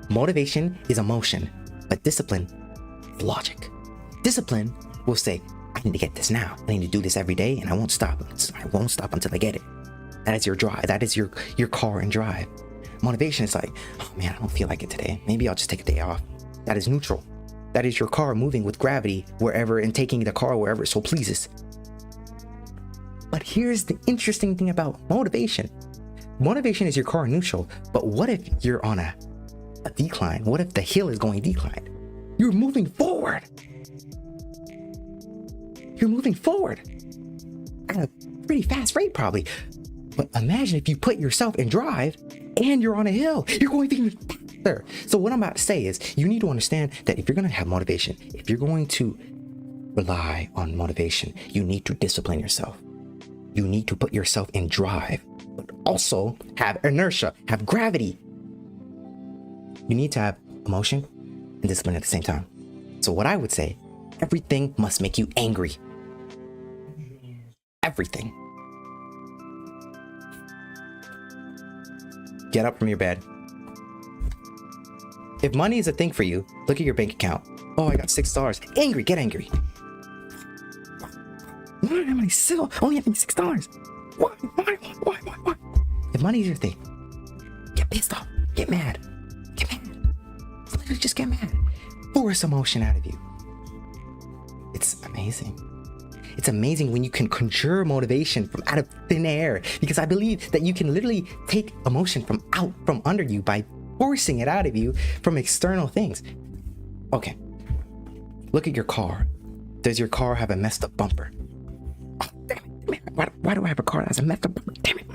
Motivation is emotion, but discipline is logic. Discipline will say, I need to get this now. I need to do this every day, and I won't stop. I won't stop until I get it. That is your drive. That is your car and drive. Motivation is like, oh man, I don't feel like it today. Maybe I'll just take a day off. That is neutral. That is your car moving with gravity wherever and taking the car wherever it so pleases. But here's the interesting thing about motivation. Motivation is your car neutral, but what if you're on a decline? What if the hill is going decline? You're moving forward. You're moving forward at a pretty fast rate probably. But imagine if you put yourself in drive and you're on a hill, you're going even faster. So what I'm about to say is you need to understand that if you're going to have motivation, if you're going to rely on motivation, you need to discipline yourself. You need to put yourself in drive, but also have inertia, have gravity. You need to have emotion and discipline at the same time. So what I would say, everything must make you angry. Everything. Get up from your bed. If money is a thing for you, look at your bank account. Oh, I got $6. Angry, get angry. Why am I still only having $6? Why? If money is your thing, get pissed off, get mad. Literally just get mad. force emotion out of you. It's amazing. It's amazing when you can conjure motivation from out of thin air, because I believe that you can literally take emotion from out from under you by forcing it out of you from external things. Okay, look at your car. Does your car have a messed up bumper? Oh, damn it. Why do I have a car that has a messed up bumper? Damn it.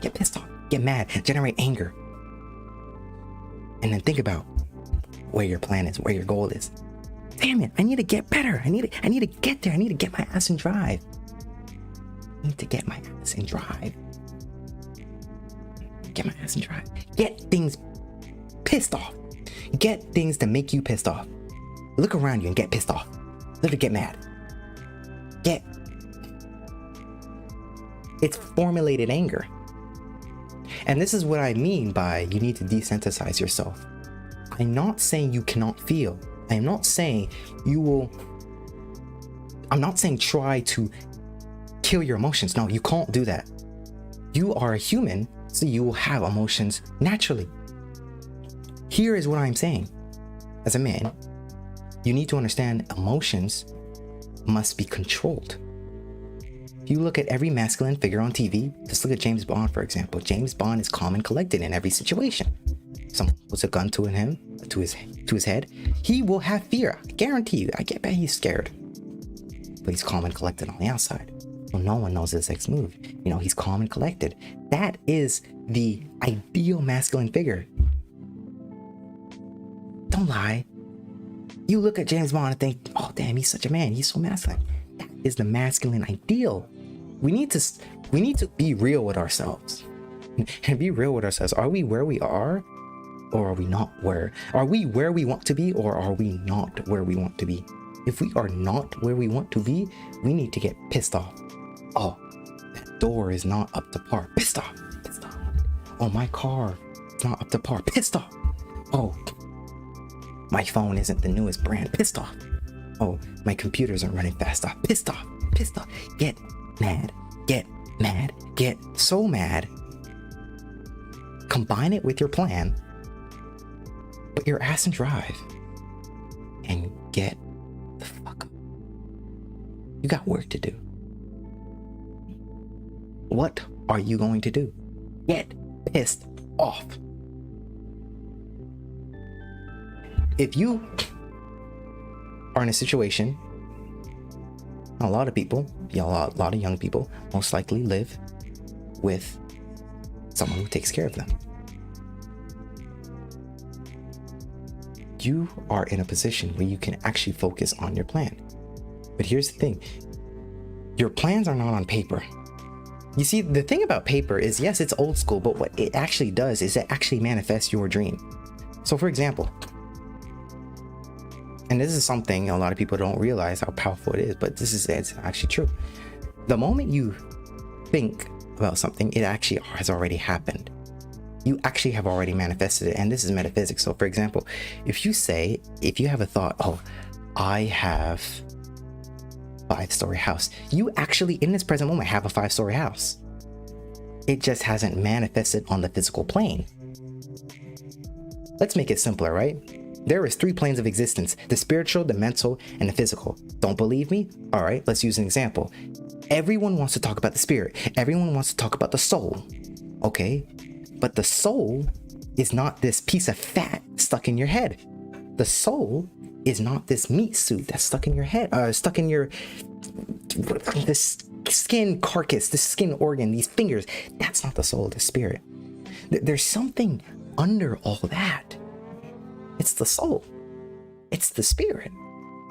Get pissed off, get mad, generate anger. And then think about where your plan is, where your goal is. Damn it, I need to get better. I need to get there. I need to get my ass in drive. Get my ass in drive. Get things pissed off. Get things to make you pissed off. Look around you and get pissed off. Literally get mad. It's formulated anger. And this is what I mean by you need to desensitize yourself. I'm not saying you cannot feel. I'm not saying try to kill your emotions. No, you can't do that. You are a human, so you will have emotions naturally. Here is what I'm saying. As a man, you need to understand emotions must be controlled. If you look at every masculine figure on TV, just look at James Bond, for example. James Bond is calm and collected in every situation. Someone puts a gun to his head, he will have fear. I guarantee you. I bet he's scared. But he's calm and collected on the outside. Well, no one knows his next move. He's calm and collected. That is the ideal masculine figure. Don't lie. You look at James Bond and think, oh damn, he's such a man. He's so masculine. That is the masculine ideal. We need to be real with ourselves. And be real with ourselves. Are we where we are? Or are we not where? Are we where we want to be, or are we not where we want to be? If we are not where we want to be, we need to get pissed off. Oh, that door is not up to par. Pissed off. Oh, my car is not up to par. Pissed off. Oh, my phone isn't the newest brand. Pissed off. Oh, my computer isn't running fast enough. Pissed off. Get mad. Get so mad. Combine it with your plan. Put your ass in drive and get the fuck up. You got work to do. What are you going to do? Get pissed off. If you are in a situation, a lot of people, a lot of young people most likely live with someone who takes care of them. You are in a position where you can actually focus on your plan. But here's the thing. Your plans are not on paper. You see, the thing about paper is, yes, it's old school, but what it actually does is it actually manifests your dream. So for example, and this is something a lot of people don't realize how powerful it is, but it's actually true. The moment you think about something, it actually has already happened. You actually have already manifested it, and this is metaphysics. So for example, if you have a thought, oh, I have a 5-story house, you actually in this present moment have a 5-story house. It just hasn't manifested on the physical plane. Let's make it simpler, right? There is 3 planes of existence: the spiritual, the mental, and the physical. Don't believe me? All right, let's use an example. Everyone wants to talk about the spirit. Everyone wants to talk about the soul. Okay, but the soul is not this piece of fat stuck in your head. The soul is not this meat suit that's stuck in your head, stuck in this skin carcass, this skin organ, these fingers. That's not the soul, the spirit. There's something under all that. It's the soul. It's the spirit.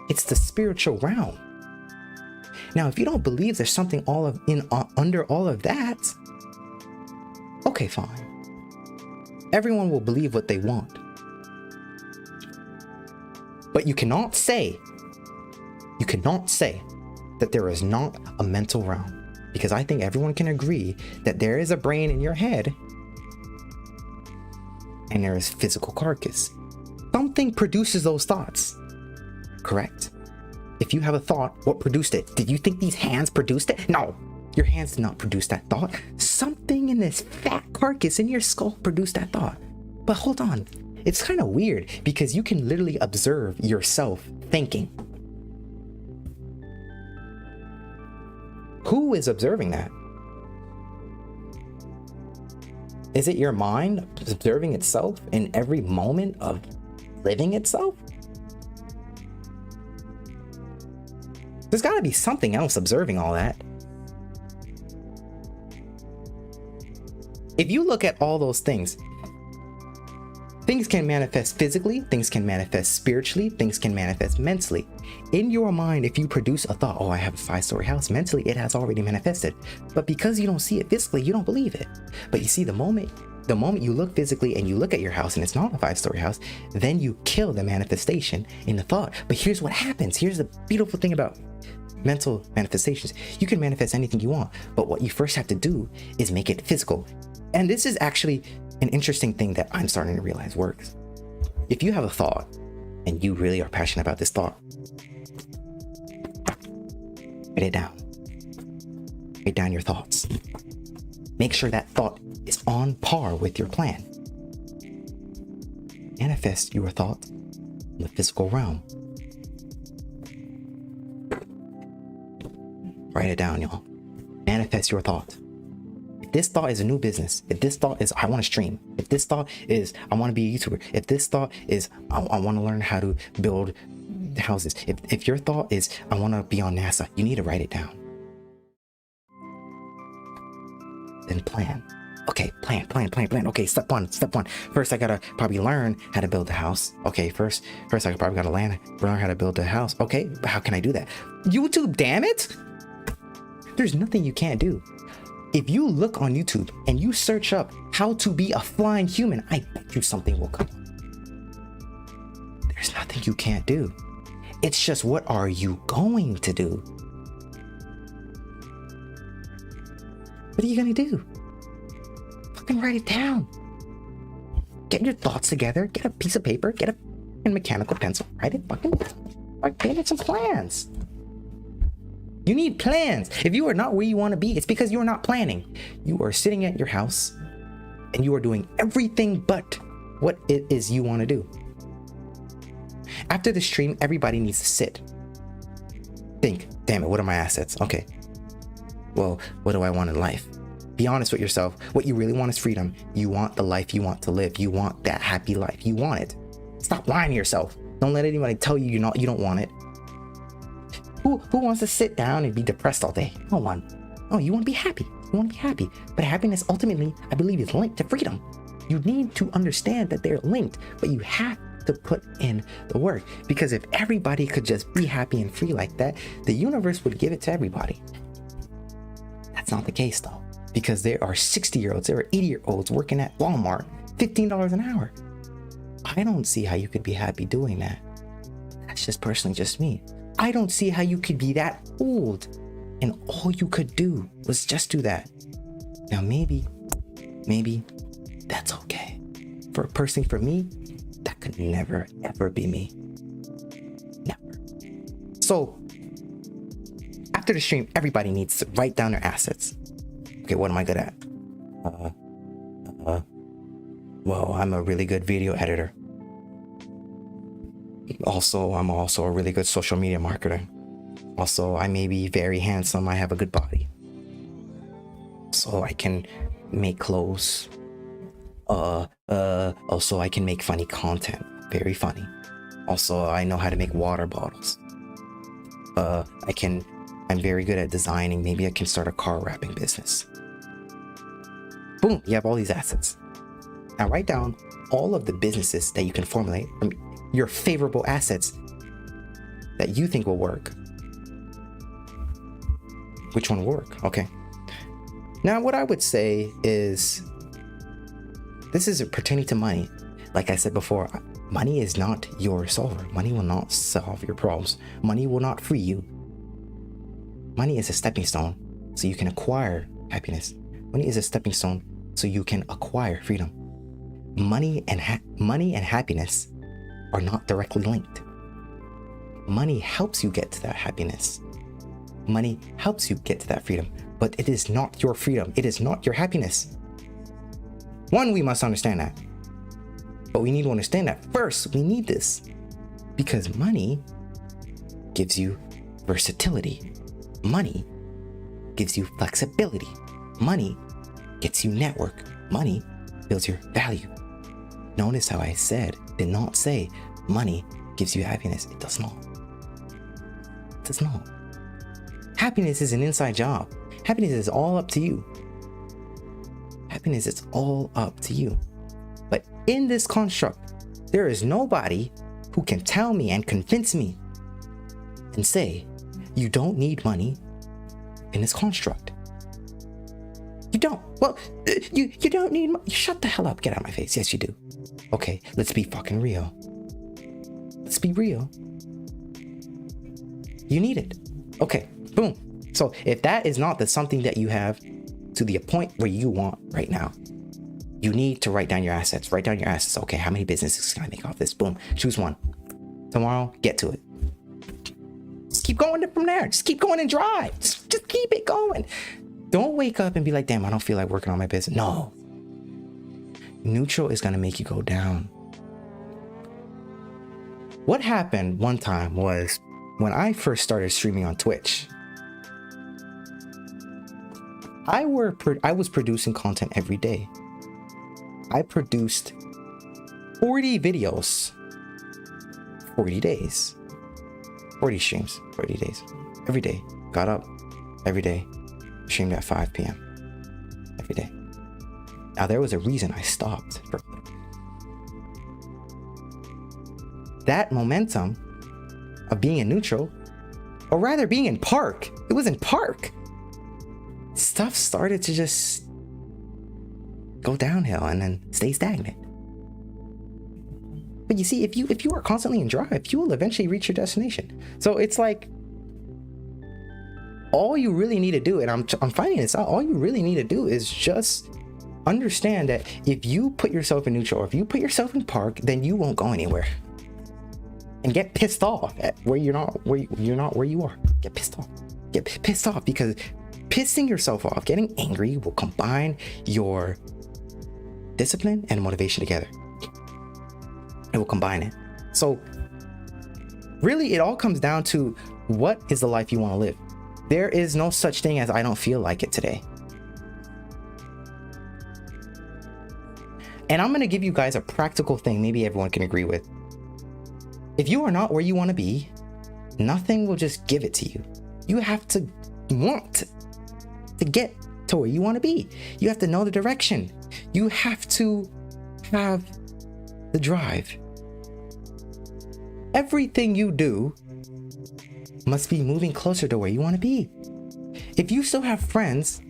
It's the spiritual realm. Now, if you don't believe there's something under all of that, okay, fine. Everyone will believe what they want. But you cannot say that there is not a mental realm, because I think everyone can agree that there is a brain in your head and there is physical carcass. Something produces those thoughts, correct? If you have a thought, what produced it? Did you think these hands produced it? No, your hands did not produce that thought. Something in this fat carcass in your skull produced that thought. But hold on, It's kind of weird because you can literally observe yourself thinking. Who is observing that? Is it your mind observing itself in every moment of living itself? There's got to be something else observing all that. If you look at all those things, things can manifest physically, things can manifest spiritually, things can manifest mentally. In your mind, if you produce a thought, oh, I have a 5-story house, mentally it has already manifested. But because you don't see it physically, you don't believe it. But you see, the moment you look physically and you look at your house and it's not a 5-story house, then you kill the manifestation in the thought. But here's what happens. Here's the beautiful thing about mental manifestations. You can manifest anything you want, but what you first have to do is make it physical. And this is actually an interesting thing that I'm starting to realize works. If you have a thought and you really are passionate about this thought, write it down. Write down your thoughts. Make sure that thought is on par with your plan. Manifest your thought in the physical realm. Write it down, y'all. Manifest your thought. If this thought is a new business, if this thought is I want to stream, if this thought is I want to be a YouTuber, if this thought is I want to learn how to build houses, if your thought is I want to be on NASA, you need to write it down. Then plan. Okay, plan. Okay, step one. First, I gotta probably learn how to build a house. Okay, first I probably gotta learn how to build a house. Okay, but how can I do that? YouTube, damn it! There's nothing you can't do. If you look on YouTube and you search up how to be a flying human, I bet you something will come up. There's nothing you can't do. It's just, what are you going to do? What are you gonna do? Fucking write it down. Get your thoughts together. Get a piece of paper. Get a mechanical pencil. Write it fucking down. Like, paint some plans. You need plans. If you are not where you want to be, it's because you are not planning. You are sitting at your house and you are doing everything but what it is you want to do. After the stream, everybody needs to sit. Think, damn it, what are my assets? Okay. Well, what do I want in life? Be honest with yourself. What you really want is freedom. You want the life you want to live. You want that happy life. You want it. Stop lying to yourself. Don't let anybody tell you you don't want it. Who wants to sit down and be depressed all day? No one. Oh, you want to be happy. You want to be happy. But happiness ultimately, I believe, is linked to freedom. You need to understand that they're linked, but you have to put in the work. Because if everybody could just be happy and free like that, the universe would give it to everybody. That's not the case though. Because there are 60-year-olds, there are 80-year-olds working at Walmart, $15 an hour. I don't see how you could be happy doing that. That's just personally just me. I don't see how you could be that old and all you could do was just do that. Now maybe that's okay. For a person, for me, that could never ever be me. Never. So after the stream, everybody needs to write down their assets. Okay, what am I good at? Well, I'm a really good video editor. I'm also a really good social media marketer. Also, I may be very handsome. I have a good body. So I can make clothes. Also I can make funny content. Very funny. Also, I know how to make water bottles. I'm very good at designing. Maybe I can start a car wrapping business. Boom, you have all these assets. Now write down all of the businesses that you can formulate from your favorable assets that you think will work. Which one will work? Okay. Now what I would say is, this is pertaining to money. Like I said before, money is not your solver. Money will not solve your problems. Money will not free you. Money is a stepping stone so you can acquire happiness. Money is a stepping stone so you can acquire freedom. Money and happiness are not directly linked. Money helps you get to that happiness. Money helps you get to that freedom, but it is not your freedom. It is not your happiness. One, we must understand that. But we need to understand that first, we need this because money gives you versatility. Money gives you flexibility. Money gets you network. Money builds your value. Notice how I did not say money gives you happiness. It does not. It does not. Happiness is an inside job. Happiness is all up to you. Happiness is all up to you. But in this construct, there is nobody who can tell me and convince me and say, you don't need money in this construct. You don't. Well, you don't need money. Shut the hell up. Get out of my face. Yes, you do. Okay, let's be fucking real. Let's be real. You need it. Okay, boom. So if that is not the something that you have to the point where you want right now, you need to write down your assets. Write down your assets. Okay, how many businesses can I make off this? Boom. Choose one. Tomorrow, get to it. Just keep going from there. Just keep going and drive. Just keep it going. Don't wake up and be like, damn, I don't feel like working on my business. No. Neutral is going to make you go down. What happened one time was when I first started streaming on Twitch, I was producing content every day. I produced 40 videos, 40 days, 40 streams, 40 days, every day. Got up every day, streamed at 5 p.m. every day. Now, there was a reason I stopped for a little. That momentum of being in neutral, or rather being in park, it was in park. Stuff started to just go downhill and then stay stagnant. But you see, if you are constantly in drive, you will eventually reach your destination. So it's like, all you really need to do, and I'm finding this out, all you really need to do is just understand that if you put yourself in neutral, or if you put yourself in park, then you won't go anywhere. And get pissed off at where you're not where you are. Get pissed off. Get pissed off, because pissing yourself off, getting angry, will combine your discipline and motivation together. It will combine it. So really, it all comes down to, what is the life you want to live? There is no such thing as I don't feel like it today. And I'm going to give you guys a practical thing maybe everyone can agree with. If you are not where you want to be, nothing will just give it to you. You have to want to get to where you want to be. You have to know the direction. You have to have the drive. Everything you do must be moving closer to where you want to be. If you still have friends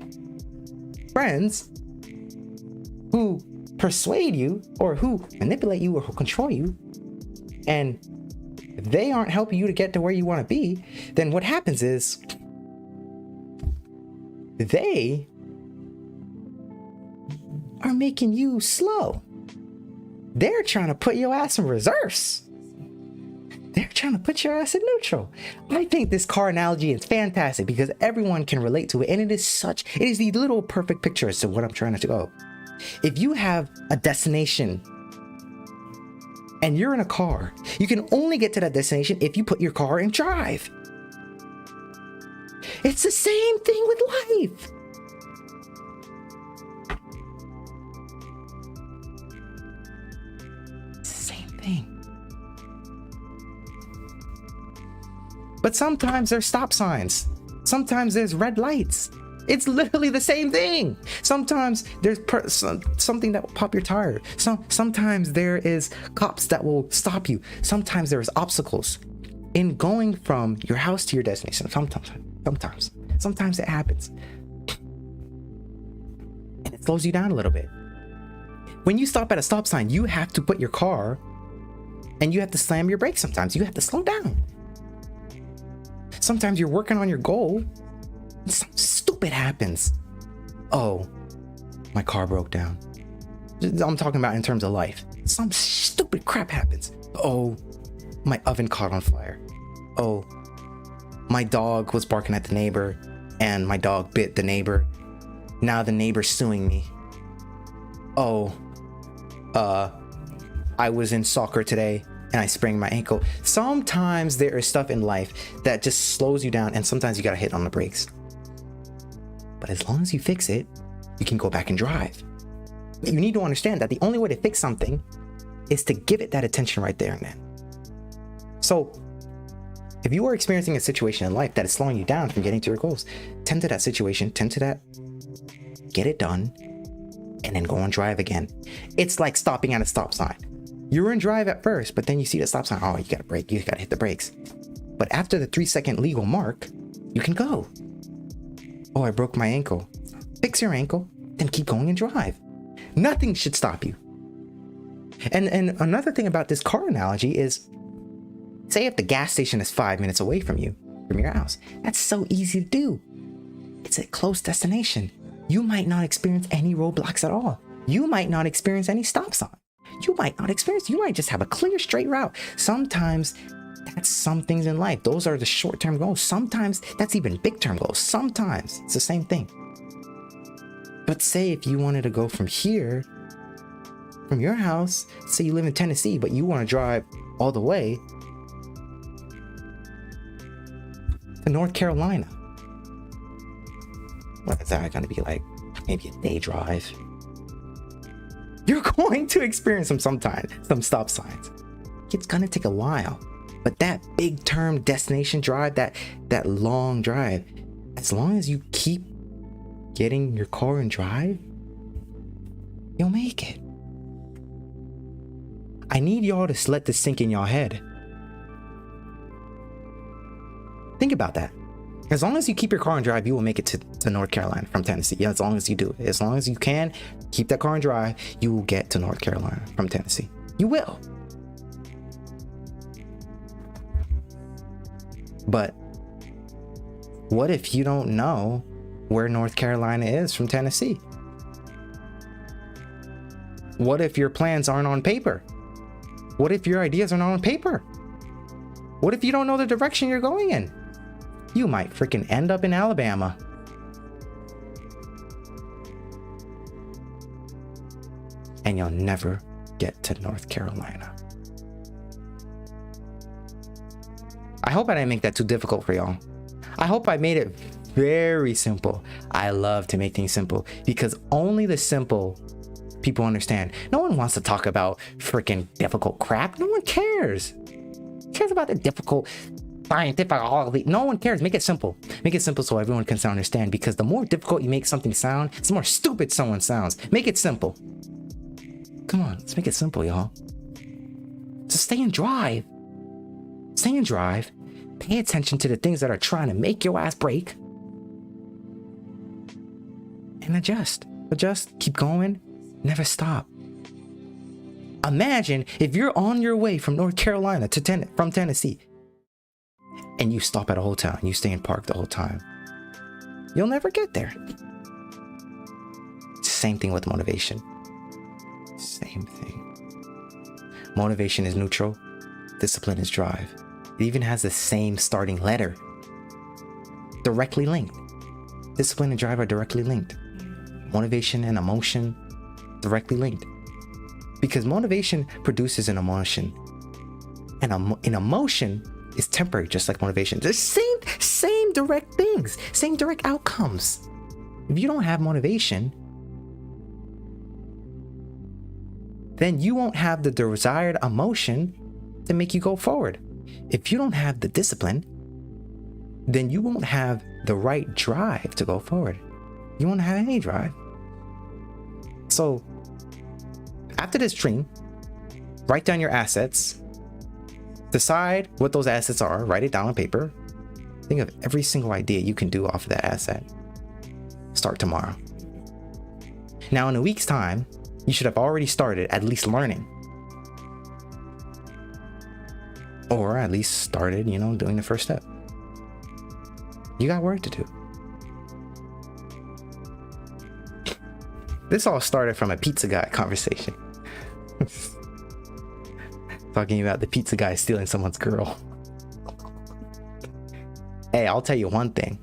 who persuade you, or who manipulate you, or who control you, and they aren't helping you to get to where you want to be, then what happens is they are making you slow. They're trying to put your ass in reverse. They're trying to put your ass in neutral. I think this car analogy is fantastic because everyone can relate to it, and it is the little perfect picture as to what I'm trying to go. If you have a destination and you're in a car, you can only get to that destination if you put your car in drive. It's the same thing with life. It's the same thing. But sometimes there's stop signs. Sometimes there's red lights. It's literally the same thing. Sometimes there's something that will pop your tire. Sometimes there is cops that will stop you. Sometimes there's obstacles in going from your house to your destination. Sometimes it happens. And it slows you down a little bit. When you stop at a stop sign, you have to put your car, and you have to slam your brakes sometimes. You have to slow down. Sometimes you're working on your goal, and something stupid happens. Oh, my car broke down. I'm talking about in terms of life. Some stupid crap happens. Oh, my oven caught on fire. Oh, my dog was barking at the neighbor, and my dog bit the neighbor. Now the neighbor's suing me. Oh, I was in soccer today and I sprained my ankle. Sometimes there is stuff in life that just slows you down, and sometimes you gotta hit on the brakes. But as long as you fix it, you can go back and drive. You need to understand that the only way to fix something is to give it that attention right there and then. So if you are experiencing a situation in life that is slowing you down from getting to your goals, tend to that situation, tend to that, get it done, and then go and drive again. It's like stopping at a stop sign. You're in drive at first, but then you see the stop sign. Oh, you gotta brake, you gotta hit the brakes. But after the 3-second legal mark, you can go. Oh, I broke my ankle. Fix your ankle, then keep going and drive. Nothing should stop you. And another thing about this car analogy is, say if the gas station is 5 minutes away from you, from your house, that's so easy to do. It's a close destination. You might not experience any roadblocks at all. You might not experience any stop sign. You might just have a clear, straight route. Sometimes that's some things in life. Those are the short-term goals. Sometimes that's even big-term goals. Sometimes it's the same thing. But say if you wanted to go from here, from your house, say you live in Tennessee, but you want to drive all the way to North Carolina. What is that going to be like? Maybe a day drive. You're going to experience some stop signs. It's going to take a while. But that big term destination drive, that long drive, as long as you keep getting your car and drive, you'll make it. I need y'all to let this sink in y'all head. Think about that. As long as you keep your car and drive, you will make it to North Carolina from Tennessee. Yeah, as long as you do it. As long as you can keep that car and drive, you will get to North Carolina from Tennessee. You will. But what if you don't know where North Carolina is from Tennessee? What if your plans aren't on paper? What if your ideas are not on paper? What if you don't know the direction you're going in? You might freaking end up in Alabama. And you'll never get to North Carolina. I hope I didn't make that too difficult for y'all. I hope I made it very simple. I love to make things simple because only the simple people understand. No one wants to talk about freaking difficult crap. No one cares. Who cares about the difficult scientific, no one cares. Make it simple. Make it simple so everyone can understand, because the more difficult you make something sound, it's the more stupid someone sounds. Make it simple. Come on, let's make it simple, y'all. Just stay and drive. Stay and drive. Pay attention to the things that are trying to make your ass break. And adjust. Adjust. Keep going. Never stop. Imagine if you're on your way from North Carolina to from Tennessee, and you stop at a hotel and you stay in park the whole time. You'll never get there. Same thing with motivation. Same thing. Motivation is neutral. Discipline is drive. It even has the same starting letter. Directly linked. Discipline and drive are directly linked. Motivation and emotion, directly linked. Because motivation produces an emotion. And an emotion is temporary, just like motivation. The same direct things, same direct outcomes. If you don't have motivation, then you won't have the desired emotion to make you go forward. If you don't have the discipline, then you won't have the right drive to go forward. You won't have any drive. So after this stream, write down your assets. Decide what those assets are. Write it down on paper. Think of every single idea you can do off of that asset. Start tomorrow. Now, in a week's time, you should have already started at least learning. Or at least started, doing the first step. You got work to do. This all started from a pizza guy conversation. Talking about the pizza guy stealing someone's girl. Hey, I'll tell you one thing.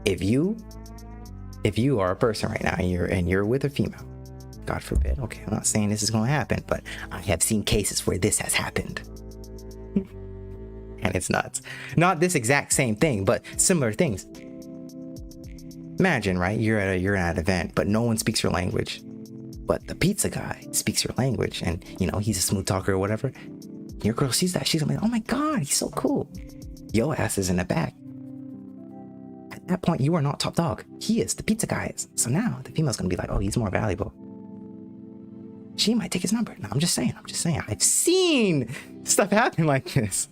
If you are a person right now and you're with a female, God forbid. Okay, I'm not saying this is going to happen, but I have seen cases where this has happened. And it's nuts. Not this exact same thing, but similar things. Imagine, right? You're at an event, but no one speaks your language. But the pizza guy speaks your language, and he's a smooth talker or whatever. Your girl sees that, she's like, oh my God, he's so cool. Yo ass is in the back. At that point, you are not top dog. He is, the pizza guy is. So now the female's gonna be like, oh, he's more valuable. She might take his number. No, I'm just saying. I've seen stuff happen like this.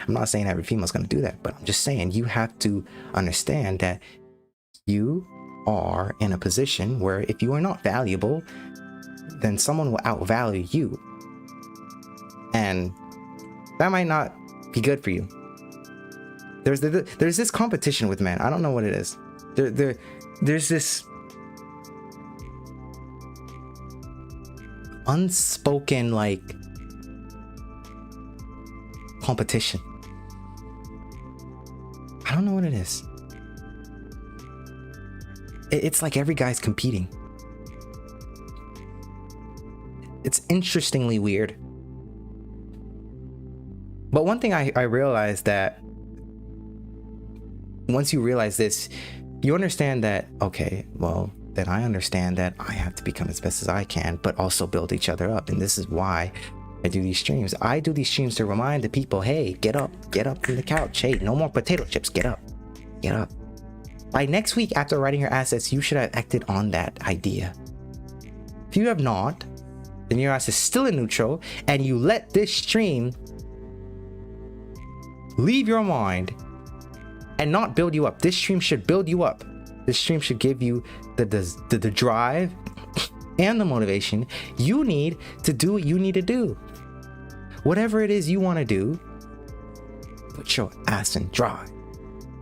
I'm not saying every female's gonna do that, but I'm just saying you have to understand that you are in a position where if you are not valuable, then someone will outvalue you. And that might not be good for you. There's this competition with men. I don't know what it is. There's this unspoken like competition. I don't know what it is. It's like every guy's competing. It's interestingly weird. But one thing I realized that once you realize this, you understand that, okay, well, then I understand that I have to become as best as I can, but also build each other up. And this is why I do these streams. I do these streams to remind the people, hey, get up from the couch. Hey, no more potato chips. Get up. By next week, after writing your assets, you should have acted on that idea. If you have not, then your ass is still in neutral, and you let this stream leave your mind and not build you up. This stream should build you up. This stream should give you the drive and the motivation you need to do what you need to do. Whatever it is you want to do, put your ass in drive.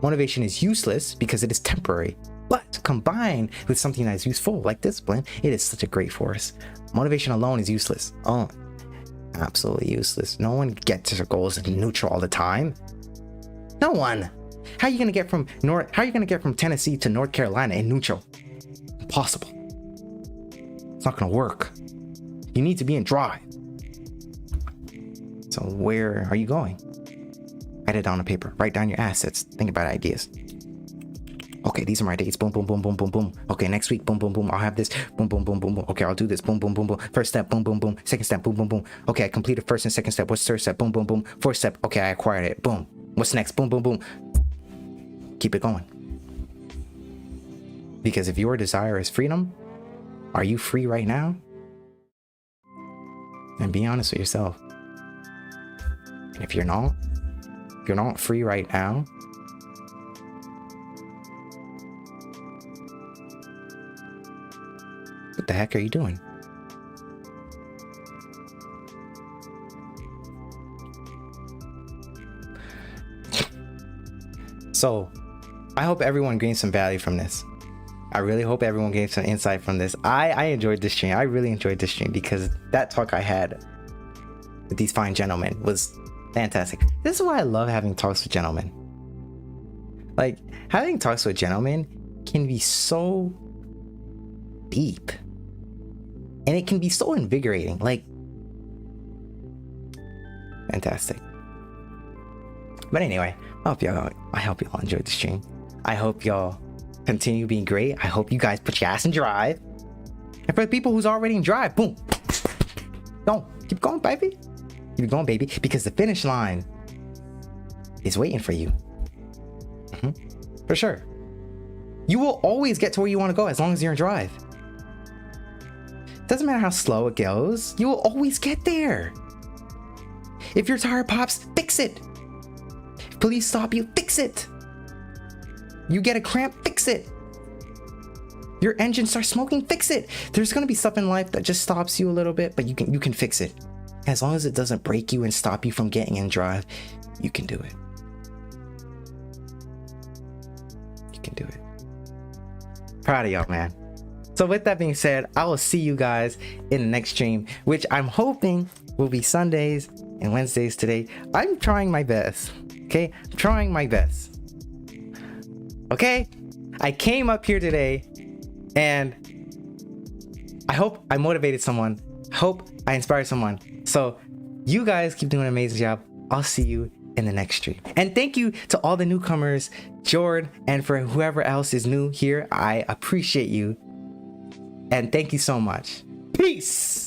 Motivation is useless because it is temporary, but combined with something that is useful like discipline, it is such a great force. Motivation alone is useless. Oh, absolutely useless. No one gets their goals in neutral all the time. No one. How are you gonna get from Tennessee to North Carolina in neutral? Impossible. It's not gonna work. You need to be in drive. So where are you going? Write it down on paper. Write down your assets. Think about ideas. Okay, these are my dates. Boom, boom, boom, boom, boom, boom. Okay, next week, boom, boom, boom. I'll have this. Boom, boom, boom, boom, boom. Okay, I'll do this. Boom, boom, boom, boom. First step, boom, boom, boom. Second step, boom, boom, boom. Okay, I completed first and second step. What's third step? Boom, boom, boom. Fourth step. Okay, I acquired it. Boom. What's next? Boom, boom, boom. Keep it going. Because if your desire is freedom, are you free right now? And be honest with yourself. And if you're not free right now, what the heck are you doing? So, I hope everyone gained some value from this. I really hope everyone gained some insight from this. I enjoyed this stream. I really enjoyed this stream because that talk I had with these fine gentlemen was fantastic. This is why I love having talks with gentlemen. Like, having talks with gentlemen can be so deep. And it can be so invigorating. Like, fantastic. But anyway, I hope y'all enjoyed the stream. I hope y'all continue being great. I hope you guys put your ass in drive. And for the people who's already in drive, boom. Keep going, baby. Keep going, baby. Because the finish line is waiting for you. For sure. You will always get to where you want to go as long as you're in drive. Doesn't matter how slow it goes. You will always get there. If your tire pops, fix it. If police stop you, fix it. You get a cramp, fix it. Your engine starts smoking, fix it. There's gonna be stuff in life that just stops you a little bit, but you can fix it. As long as it doesn't break you and stop you from getting in drive, you can do it. You can do it. Proud of y'all, man. So with that being said, I will see you guys in the next stream, which I'm hoping will be Sundays and Wednesdays today. I'm trying my best. Okay? I'm trying my best. Okay? I came up here today and I hope I motivated someone. I hope I inspired someone. So you guys keep doing an amazing job. I'll see you in the next stream. And thank you to all the newcomers, Jordan, and for whoever else is new here. I appreciate you. And thank you so much. Peace.